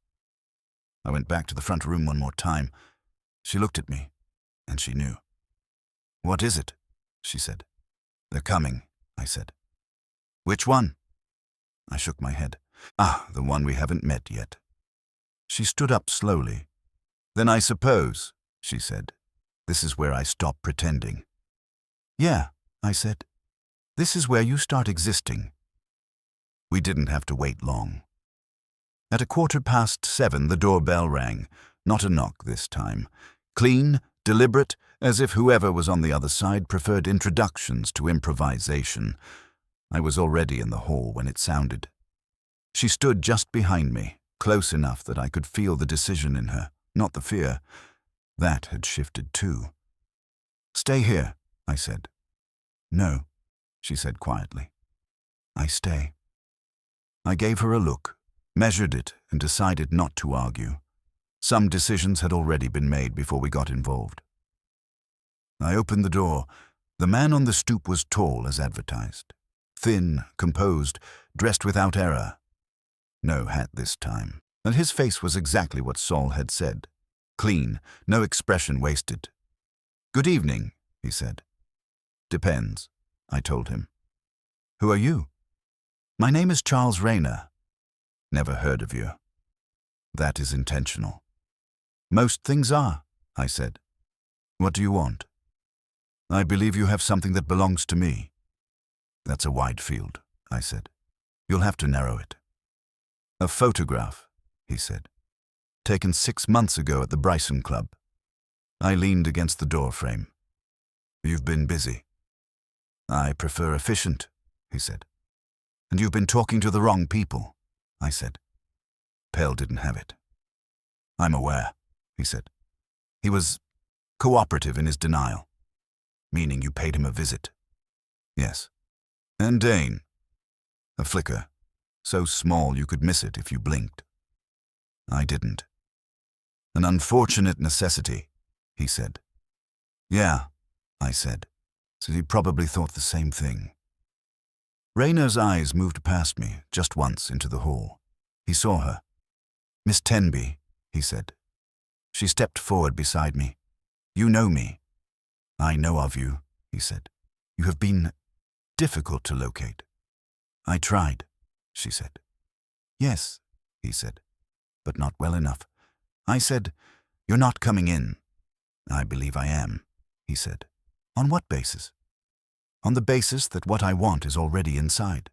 I went back to the front room one more time. She looked at me, and she knew. "What is it?" she said. "They're coming," I said. "Which one?" I shook my head. "Ah, the one we haven't met yet." She stood up slowly. "Then I suppose," she said, "this is where I stop pretending." "Yeah," I said. "This is where you start existing." We didn't have to wait long. At 7:15, the doorbell rang. Not a knock this time. Clean, deliberate, as if whoever was on the other side preferred introductions to improvisation. I was already in the hall when it sounded. She stood just behind me, close enough that I could feel the decision in her, not the fear. That had shifted too. "Stay here," I said. "No," she said quietly. "I stay." I gave her a look, measured it, and decided not to argue. Some decisions had already been made before we got involved. I opened the door. The man on the stoop was tall as advertised. Thin, composed, dressed without error. No hat this time, and his face was exactly what Saul had said. Clean, no expression wasted. "Good evening," he said. "Depends," I told him. "Who are you?" "My name is Charles Rayner." "Never heard of you." "That is intentional." "Most things are," I said. "What do you want?" "I believe you have something that belongs to me." "That's a wide field," I said. "You'll have to narrow it." "A photograph," he said. "Taken 6 months ago at the Bryson Club." I leaned against the door frame. "You've been busy." "I prefer efficient," he said. "And you've been talking to the wrong people," I said. "Pell didn't have it." "I'm aware," he said. "He was cooperative in his denial." "Meaning you paid him a visit?" "Yes." "And Dane?" "A flicker. So small you could miss it if you blinked." I didn't. "An unfortunate necessity," he said. "Yeah," I said, so he probably thought the same thing. Rayner's eyes moved past me, just once, into the hall. He saw her. "Miss Tenby," he said. She stepped forward beside me. You know me. I know of you, he said. You have been difficult to locate. I tried, she said. Yes, he said, but not well enough. I said, you're not coming in. I believe I am, he said. On what basis? On the basis that what I want is already inside.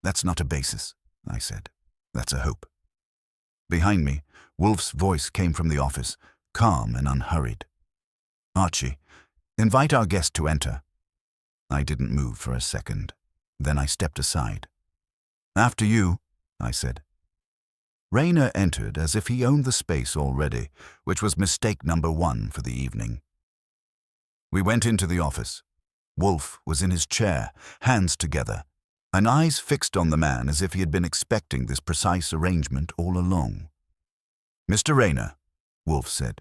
That's not a basis, I said. That's a hope. Behind me, Wolfe's voice came from the office, calm and unhurried. Archie, invite our guest to enter. I didn't move for a second. Then I stepped aside. After you, I said. Rayner entered as if he owned the space already, which was mistake number 1 for the evening. We went into the office. Wolfe was in his chair, hands together, and eyes fixed on the man as if he had been expecting this precise arrangement all along. Mr. Rayner, Wolfe said,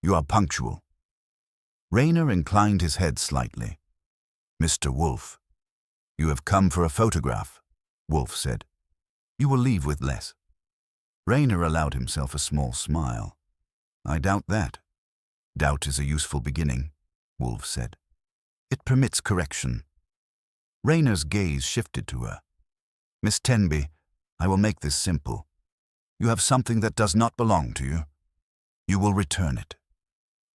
you are punctual. Rayner inclined his head slightly. Mr. Wolfe, you have come for a photograph, Wolfe said. You will leave with less. Rayner allowed himself a small smile. I doubt that. Doubt is a useful beginning, Wolfe said. It permits correction. Rayner's gaze shifted to her. Miss Tenby, I will make this simple. You have something that does not belong to you. You will return it.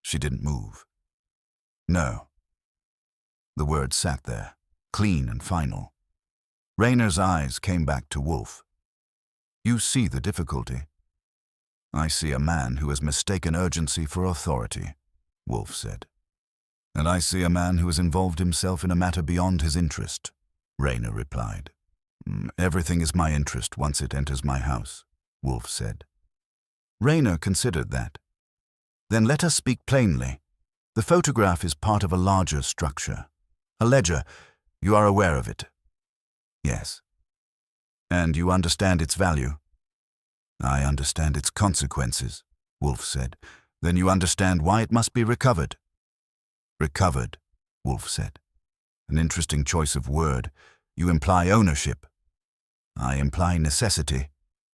She didn't move. No. The word sat there, clean and final. Rayner's eyes came back to Wolfe. You see the difficulty. I see a man who has mistaken urgency for authority, Wolfe said. And I see a man who has involved himself in a matter beyond his interest, Rayner replied. Everything is my interest once it enters my house, Wolfe said. Rayner considered that. Then let us speak plainly. The photograph is part of a larger structure. A ledger. You are aware of it? Yes. And you understand its value? I understand its consequences, Wolfe said. Then you understand why it must be recovered. Recovered, Wolfe said. An interesting choice of word. You imply ownership. I imply necessity,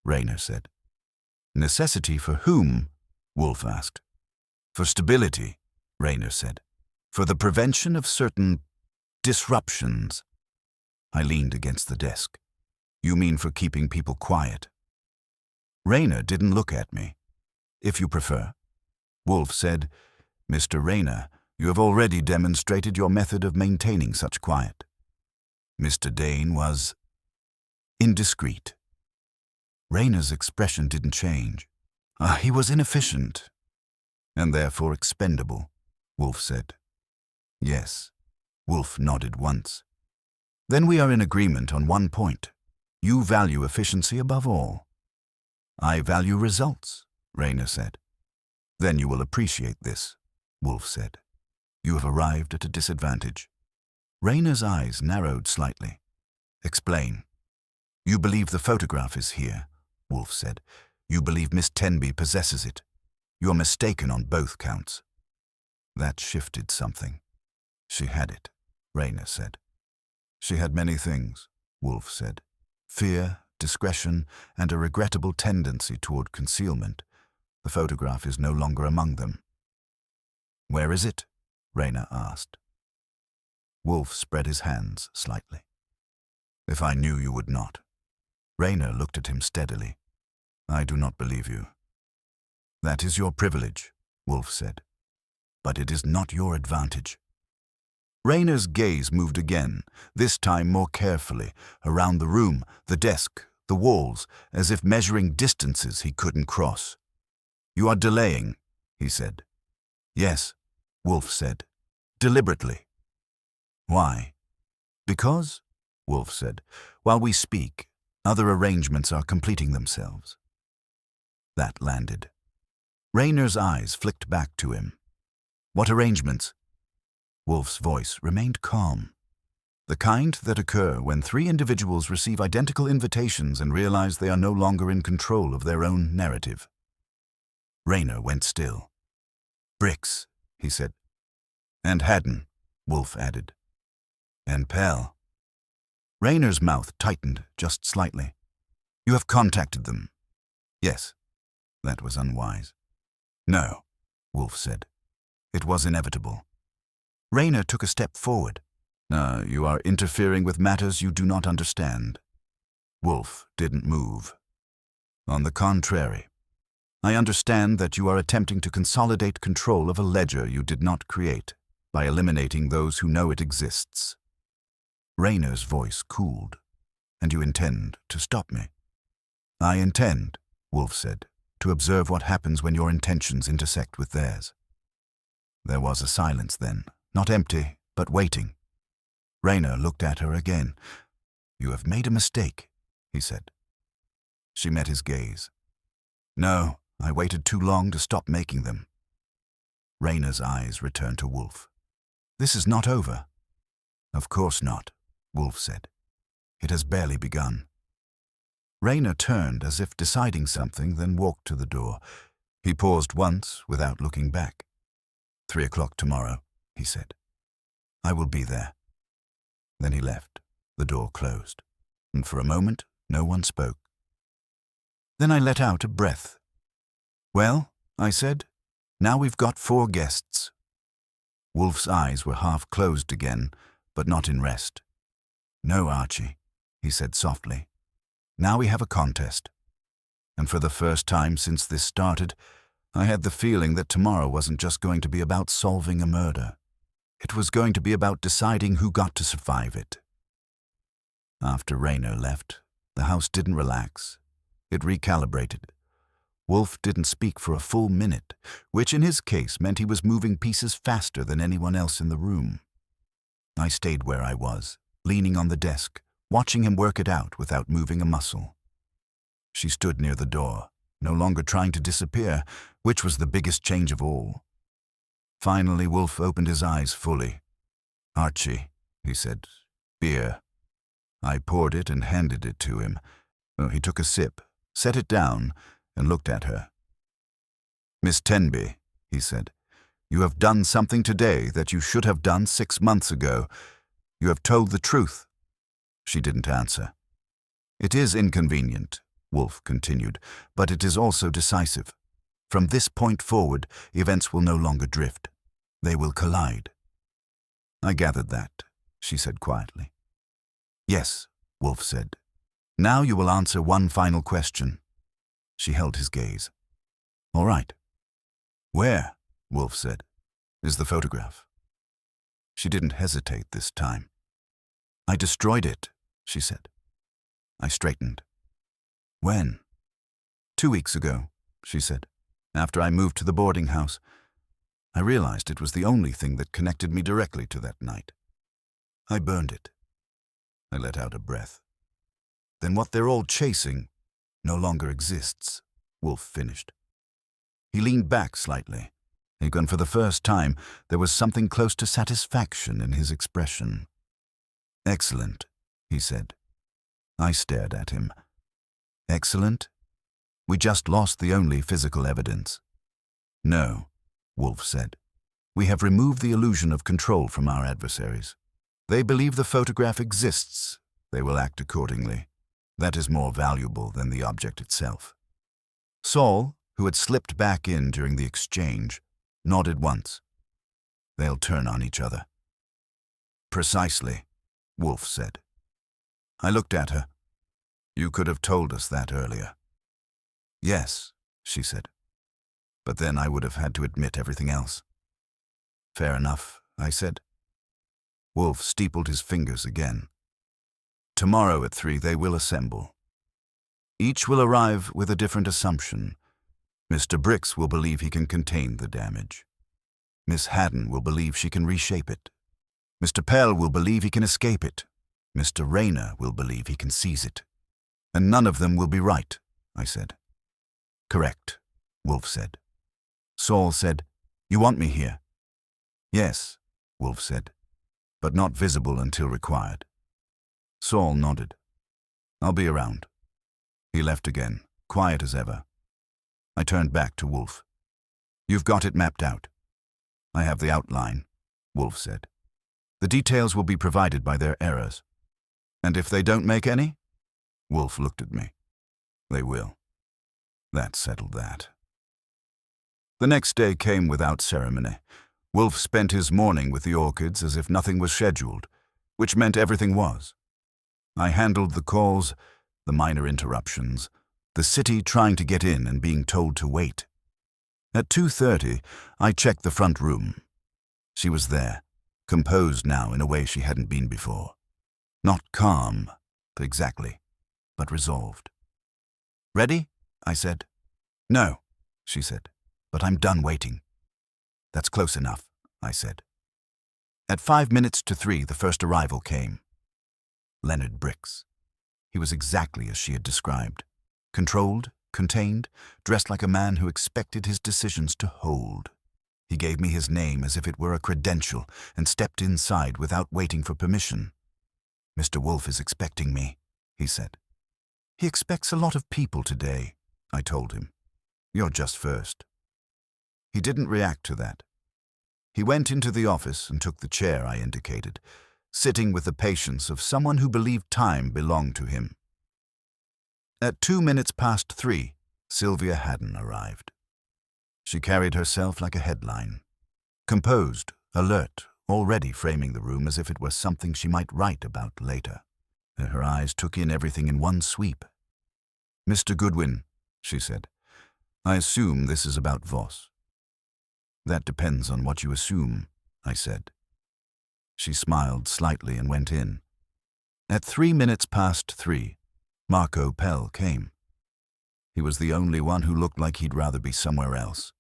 Rayner said. Necessity for whom? Wolfe asked. For stability, Rayner said. For the prevention of certain disruptions. I leaned against the desk. You mean for keeping people quiet? Rayner didn't look at me. If you prefer. Wolfe said, Mr. Rayner, you have already demonstrated your method of maintaining such quiet. Mr. Dane was indiscreet. Rayner's expression didn't change. He was inefficient, and therefore expendable, Wolfe said. Yes, Wolfe nodded once. Then we are in agreement on one point. You value efficiency above all. I value results, Rayner said. Then you will appreciate this, Wolfe said. You have arrived at a disadvantage. Rayner's eyes narrowed slightly. Explain. You believe the photograph is here, Wolfe said. You believe Miss Tenby possesses it. You are mistaken on both counts. That shifted something. She had it, Rayner said. She had many things, Wolfe said. Fear, discretion, and a regrettable tendency toward concealment. The photograph is no longer among them. Where is it? Rayner asked. Wolfe spread his hands slightly. If I knew, you would not. Rayner looked at him steadily. I do not believe you. That is your privilege, Wolfe said. But it is not your advantage. Rayner's gaze moved again, this time more carefully, around the room, the desk, the walls, as if measuring distances he couldn't cross. You are delaying, he said. Yes, Wolfe said. Deliberately. Why? Because, Wolfe said, while we speak, other arrangements are completing themselves. That landed. Rayner's eyes flicked back to him. What arrangements? Wolfe's voice remained calm. The kind that occur when 3 individuals receive identical invitations and realize they are no longer in control of their own narrative. Rayner went still. Bricks, he said. And Haddon, Wolfe added. And Pell. Rayner's mouth tightened just slightly. You have contacted them? Yes. That was unwise. No, Wolfe said. It was inevitable. Rayner took a step forward. You are interfering with matters you do not understand. Wolfe didn't move. On the contrary, I understand that you are attempting to consolidate control of a ledger you did not create by eliminating those who know it exists. Rayner's voice cooled. And you intend to stop me? I intend, Wolfe said, to observe what happens when your intentions intersect with theirs. There was a silence then, not empty, but waiting. Rayner looked at her again. You have made a mistake, he said. She met his gaze. No, I waited too long to stop making them. Rayner's eyes returned to Wolfe. This is not over. Of course not, Wolfe said. It has barely begun. Rayner turned as if deciding something, then walked to the door. He paused once without looking back. 3 o'clock tomorrow, he said. I will be there. Then he left. The door closed, and for a moment no one spoke. Then I let out a breath. Well, I said, now we've got 4 guests. Wolfe's eyes were half closed again, but not in rest. No, Archie, he said softly. Now we have a contest. And for the first time since this started, I had the feeling that tomorrow wasn't just going to be about solving a murder. It was going to be about deciding who got to survive it. After Rayner left, the house didn't relax. It recalibrated. Wolfe didn't speak for a full minute, which in his case meant he was moving pieces faster than anyone else in the room. I stayed where I was, leaning on the desk, watching him work it out without moving a muscle. She stood near the door, no longer trying to disappear, which was the biggest change of all. Finally, Wolfe opened his eyes fully. Archie, he said, beer. I poured it and handed it to him. He took a sip, set it down, and looked at her. Miss Tenby, he said, you have done something today that you should have done 6 months ago. You have told the truth. She didn't answer. It is inconvenient, Wolfe continued, but it is also decisive. From this point forward, events will no longer drift. They will collide. I gathered that, she said quietly. Yes, Wolfe said. Now you will answer one final question. She held his gaze. All right. Where, Wolfe said, is the photograph? She didn't hesitate this time. I destroyed it, she said. I straightened. When? 2 weeks ago, she said, after I moved to the boarding house. I realized it was the only thing that connected me directly to that night. I burned it. I let out a breath. Then what they're all chasing no longer exists, Wolfe finished. He leaned back slightly, and for the first time there was something close to satisfaction in his expression. Excellent, he said. I stared at him. Excellent? We just lost the only physical evidence. No, Wolfe said. We have removed the illusion of control from our adversaries. They believe the photograph exists. They will act accordingly. That is more valuable than the object itself. Saul, who had slipped back in during the exchange, nodded once. They'll turn on each other. Precisely, Wolfe said. I looked at her. You could have told us that earlier. Yes, she said. But then I would have had to admit everything else. Fair enough, I said. Wolfe steepled his fingers again. Tomorrow at 3 they will assemble. Each will arrive with a different assumption. Mr. Bricks will believe he can contain the damage. Miss Haddon will believe she can reshape it. Mr. Pell will believe he can escape it. Mr. Rayner will believe he can seize it. And none of them will be right, I said. Correct, Wolfe said. Saul said, You want me here? Yes, Wolfe said, but not visible until required. Saul nodded. I'll be around. He left again, quiet as ever. I turned back to Wolfe. You've got it mapped out. I have the outline, Wolfe said. The details will be provided by their errors. And if they don't make any? Wolfe looked at me. They will. That settled that. The next day came without ceremony. Wolfe spent his morning with the orchids as if nothing was scheduled, which meant everything was. I handled the calls, the minor interruptions, the city trying to get in and being told to wait. At 2:30, I checked the front room. She was there, composed now in a way she hadn't been before. Not calm, exactly, but resolved. "Ready?" I said. "No," she said, "but I'm done waiting." "That's close enough," I said. At 3:05, the first arrival came. Leonard Brix. He was exactly as she had described. Controlled, contained, dressed like a man who expected his decisions to hold. He gave me his name as if it were a credential and stepped inside without waiting for permission. "Mr. Wolfe is expecting me," he said. "He expects a lot of people today," I told him. "You're just first." He didn't react to that. He went into the office and took the chair I indicated, sitting with the patience of someone who believed time belonged to him. At 3:02, Sylvia Haddon arrived. She carried herself like a headline. Composed, alert, already framing the room as if it were something she might write about later. Her eyes took in everything in one sweep. "Mr. Goodwin," she said, "I assume this is about Voss." "That depends on what you assume," I said. She smiled slightly and went in. At 3:03, Marco Pell came. He was the only one who looked like he'd rather be somewhere else.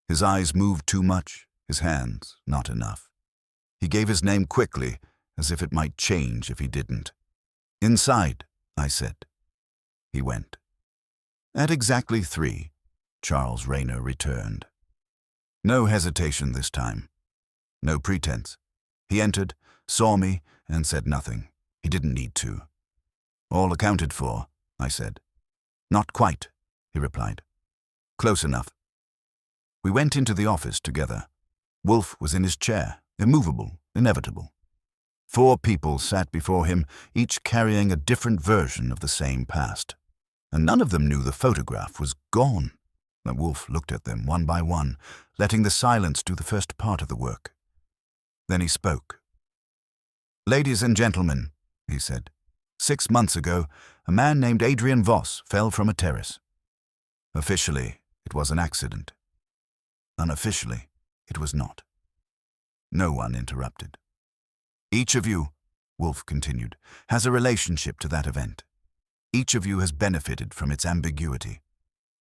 His eyes moved too much, his hands not enough. He gave his name quickly, as if it might change if he didn't. "Inside," I said. He went. At exactly 3, Charles Rayner returned. No hesitation this time. No pretense. He entered, saw me, and said nothing. He didn't need to. "All accounted for," I said. "Not quite," he replied. "Close enough." We went into the office together. Wolfe was in his chair, immovable, inevitable. 4 people sat before him, each carrying a different version of the same past. And none of them knew the photograph was gone. Wolfe looked at them one by one, letting the silence do the first part of the work. Then he spoke. "Ladies and gentlemen," he said, "6 months ago, a man named Adrian Voss fell from a terrace. Officially, it was an accident. Unofficially, it was not." No one interrupted. "Each of you," Wolfe continued, "has a relationship to that event. Each of you has benefited from its ambiguity.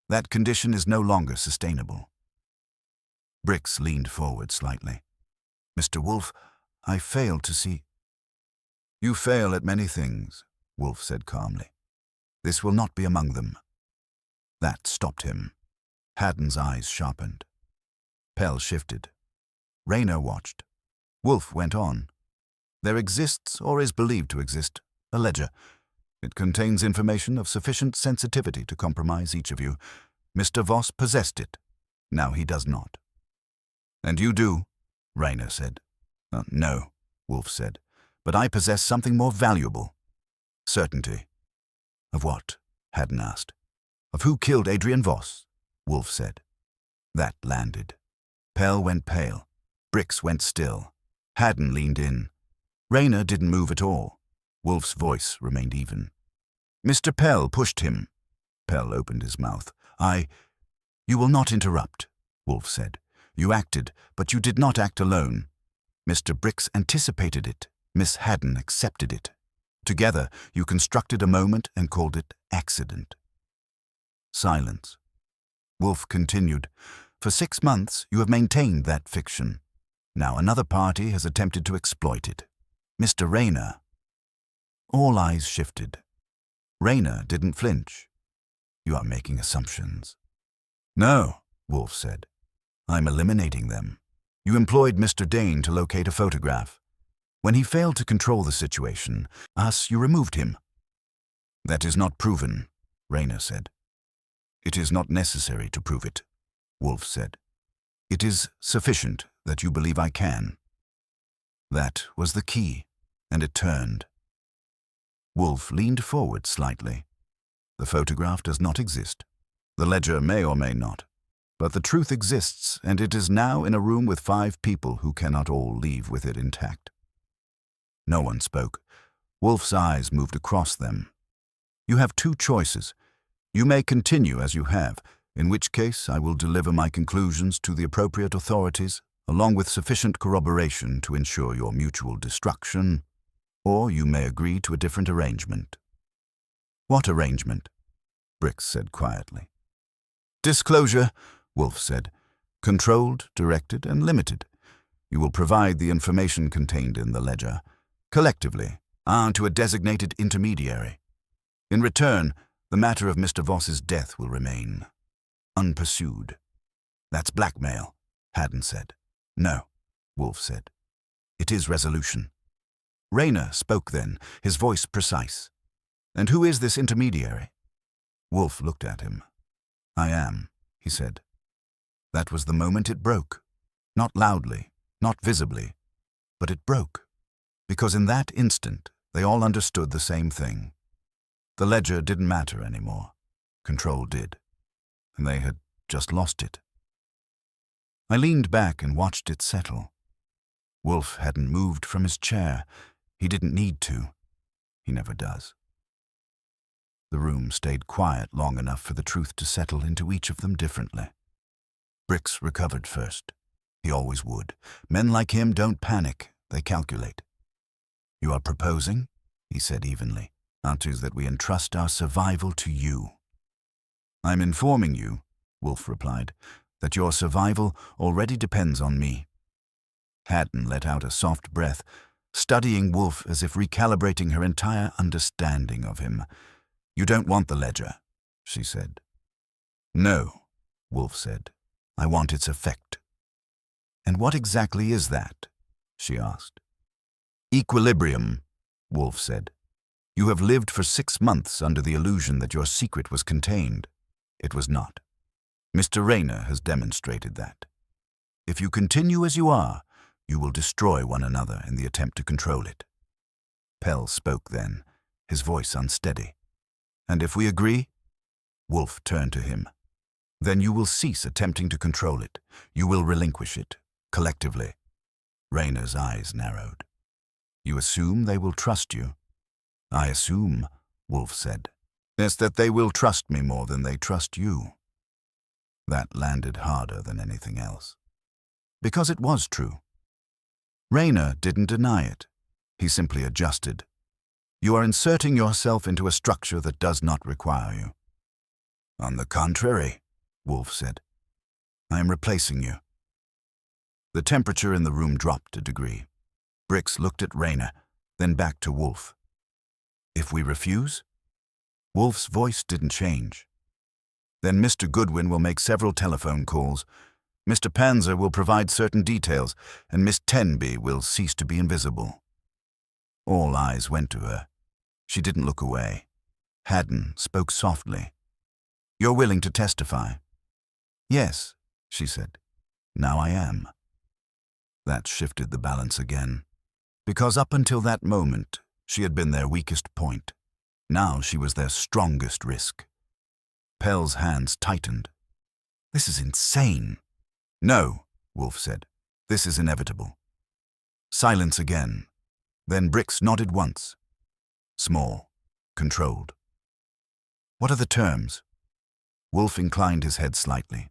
That condition is no longer sustainable." Brix leaned forward slightly. "Mr. Wolfe, I fail to see—" "You fail at many things," Wolfe said calmly. "This will not be among them." That stopped him. Haddon's eyes sharpened. Pell shifted. Rayner watched. Wolfe went on. "There exists, or is believed to exist, a ledger. It contains information of sufficient sensitivity to compromise each of you. Mr. Voss possessed it. Now he does not." "And you do," Rayner said. "No," Wolfe said, "but I possess something more valuable. Certainty." "Of what?" Haddon asked. "Of who killed Adrian Voss," Wolfe said. That landed. Pell went pale. Brix went still. Haddon leaned in. Rayner didn't move at all. Wolfe's voice remained even. "Mr. Pell pushed him." Pell opened his mouth. "You will not interrupt," Wolfe said. "You acted, but you did not act alone. Mr. Brix anticipated it. Miss Haddon accepted it. Together, you constructed a moment and called it accident." Silence. Wolfe continued. "For 6 months, you have maintained that fiction. Now another party has attempted to exploit it. Mr. Rayner." All eyes shifted. Rayner didn't flinch. "You are making assumptions." "No," Wolfe said. "I'm eliminating them. You employed Mr. Dane to locate a photograph. When he failed to control the situation, you removed him." "That is not proven," Rayner said. "It is not necessary to prove it," Wolfe said. "It is sufficient that you believe I can." That was the key, and it turned. Wolfe leaned forward slightly. "The photograph does not exist. The ledger may or may not. But the truth exists, and it is now in a room with 5 people who cannot all leave with it intact. No one spoke. Wolfe's eyes moved across them. You have 2 choices. You may continue as you have, in which case I will deliver my conclusions to the appropriate authorities, along with sufficient corroboration to ensure your mutual destruction, or you may agree to a different arrangement. What arrangement? Brix said quietly. Disclosure, Wolfe said. Controlled, directed, and limited. You will provide the information contained in the ledger, collectively, to a designated intermediary. In return, the matter of Mr. Voss's death will remain unpursued. That's blackmail, Haddon said. No, Wolfe said. It is resolution. Rayner spoke then, his voice precise. And who is this intermediary? Wolfe looked at him. I am, he said. That was the moment it broke. Not loudly, not visibly, but it broke. Because in that instant, they all understood the same thing. The ledger didn't matter anymore. Control did. And they had just lost it. I leaned back and watched it settle. Wolfe hadn't moved from his chair. He didn't need to. He never does. The room stayed quiet long enough for the truth to settle into each of them differently. Brix recovered first. He always would. Men like him don't panic. They calculate. You are proposing, he said evenly, that we entrust our survival to you. I'm informing you, Wolfe replied, that your survival already depends on me. Haddon let out a soft breath, studying Wolfe as if recalibrating her entire understanding of him. You don't want the ledger, she said. No, Wolfe said. I want its effect. And what exactly is that? She asked. Equilibrium, Wolfe said. You have lived for 6 months under the illusion that your secret was contained. It was not. Mr. Rayner has demonstrated that. If you continue as you are, you will destroy one another in the attempt to control it. Pell spoke then, his voice unsteady. And if we agree? Wolfe turned to him. Then you will cease attempting to control it. You will relinquish it, collectively. Rayner's eyes narrowed. You assume they will trust you? I assume, Wolfe said. Yes, that they will trust me more than they trust you. That landed harder than anything else. Because it was true. Rayner didn't deny it. He simply adjusted. You are inserting yourself into a structure that does not require you. On the contrary, Wolfe said. I am replacing you. The temperature in the room dropped a degree. Brix looked at Rayner, then back to Wolfe. If we refuse? Wolfe's voice didn't change. Then Mr. Goodwin will make several telephone calls. Mr. Panzer will provide certain details, and Miss Tenby will cease to be invisible. All eyes went to her. She didn't look away. Haddon spoke softly. You're willing to testify? Yes, she said. Now I am. That shifted the balance again. Because up until that moment, she had been their weakest point. Now she was their strongest risk. Pell's hands tightened. This is insane. No, Wolfe said. This is inevitable. Silence again. Then Brix nodded once. Small. Controlled. What are the terms? Wolfe inclined his head slightly.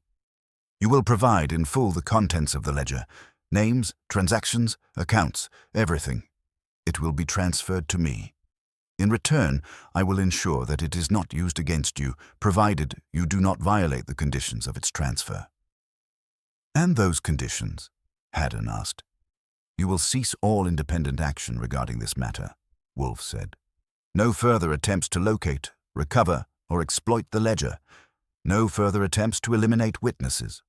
You will provide in full the contents of the ledger. Names, transactions, accounts, everything. It will be transferred to me. In return, I will ensure that it is not used against you, provided you do not violate the conditions of its transfer. And those conditions? Haddon asked. You will cease all independent action regarding this matter, Wolfe said. No further attempts to locate, recover, or exploit the ledger. No further attempts to eliminate witnesses.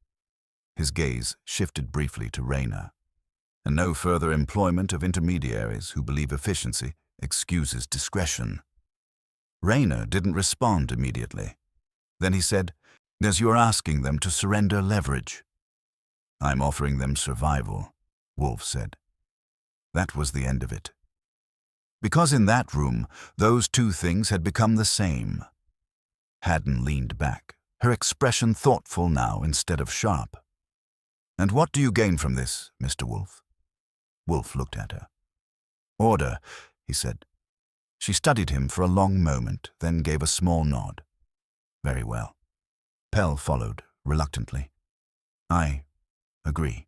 His gaze shifted briefly to Rayner. And no further employment of intermediaries who believe efficiency excuses discretion. Rayner didn't respond immediately. Then he said, as you are asking them to surrender leverage. I'm offering them survival, Wolfe said. That was the end of it. Because in that room, those two things had become the same. Haddon leaned back, her expression thoughtful now instead of sharp. "And what do you gain from this, Mr. Wolfe?" Wolfe looked at her. "Order," he said. She studied him for a long moment, then gave a small nod. "Very well." Pell followed, reluctantly. "I agree."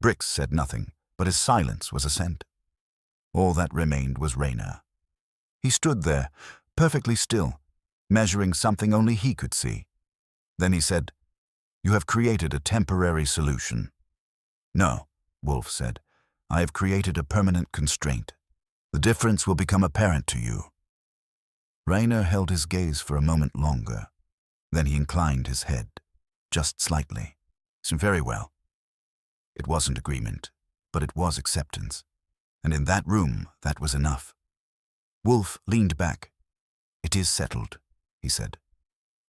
Brix said nothing, but his silence was assent. All that remained was Rayner. He stood there, perfectly still, measuring something only he could see. Then he said, "You have created a temporary solution." "No," Wolfe said. "I have created a permanent constraint. The difference will become apparent to you." Rayner held his gaze for a moment longer. Then he inclined his head, just slightly. "Very well." It wasn't agreement, but it was acceptance. And in that room, that was enough. Wolfe leaned back. "It is settled," he said.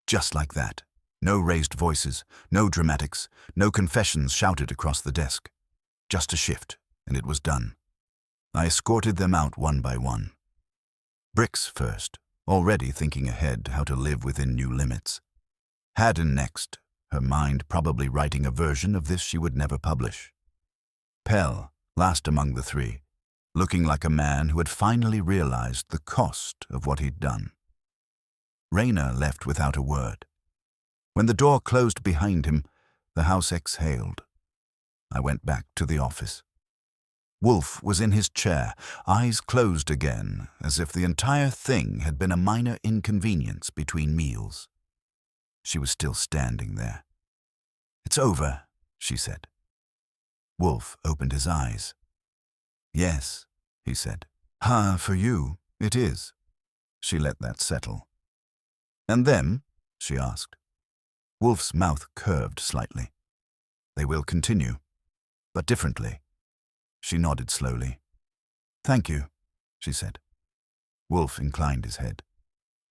Just like that. No raised voices, no dramatics, no confessions shouted across the desk. Just a shift, and it was done. I escorted them out one by one. Brix first, already thinking ahead how to live within new limits. Haddon next, her mind probably writing a version of this she would never publish. Pell, last among the three, looking like a man who had finally realized the cost of what he'd done. Rayner left without a word. When the door closed behind him, the house exhaled. I went back to the office. Wolfe was in his chair, eyes closed again, as if the entire thing had been a minor inconvenience between meals. She was still standing there. "It's over," she said. Wolfe opened his eyes. "Yes," he said. For you, it is." She let that settle. "And them?" she asked. Wolfe's mouth curved slightly. "They will continue, but differently." She nodded slowly. "Thank you," she said. Wolfe inclined his head.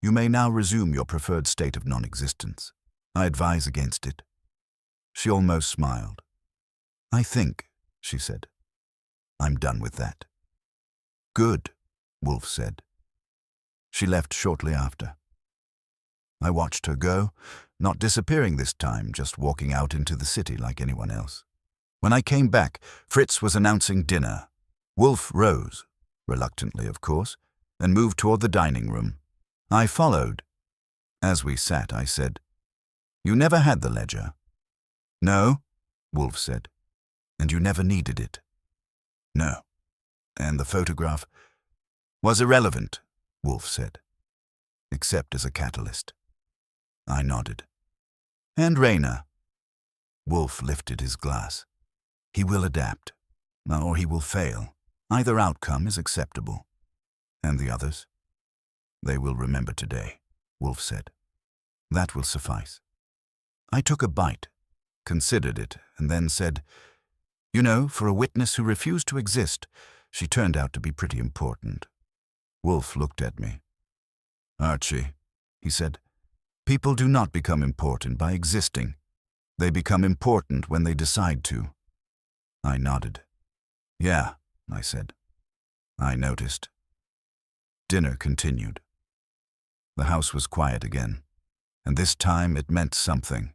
"You may now resume your preferred state of non-existence. I advise against it." She almost smiled. "I think," she said, "I'm done with that." "Good," Wolfe said. She left shortly after. I watched her go, not disappearing this time, just walking out into the city like anyone else. When I came back, Fritz was announcing dinner. Wolfe rose, reluctantly of course, and moved toward the dining room. I followed. As we sat, I said, "You never had the ledger?" "No," Wolfe said. "And you never needed it?" "No." "And the photograph?" "Was irrelevant," Wolfe said, "except as a catalyst." I nodded. "And Rayner?" Wolfe lifted his glass. "He will adapt, or he will fail. Either outcome is acceptable." "And the others?" "They will remember today," Wolfe said. "That will suffice." I took a bite, considered it, and then said, "You know, for a witness who refused to exist, she turned out to be pretty important." Wolfe looked at me. "Archie," he said, "people do not become important by existing. They become important when they decide to." I nodded. "Yeah," I said. I noticed. Dinner continued. The house was quiet again, and this time it meant something.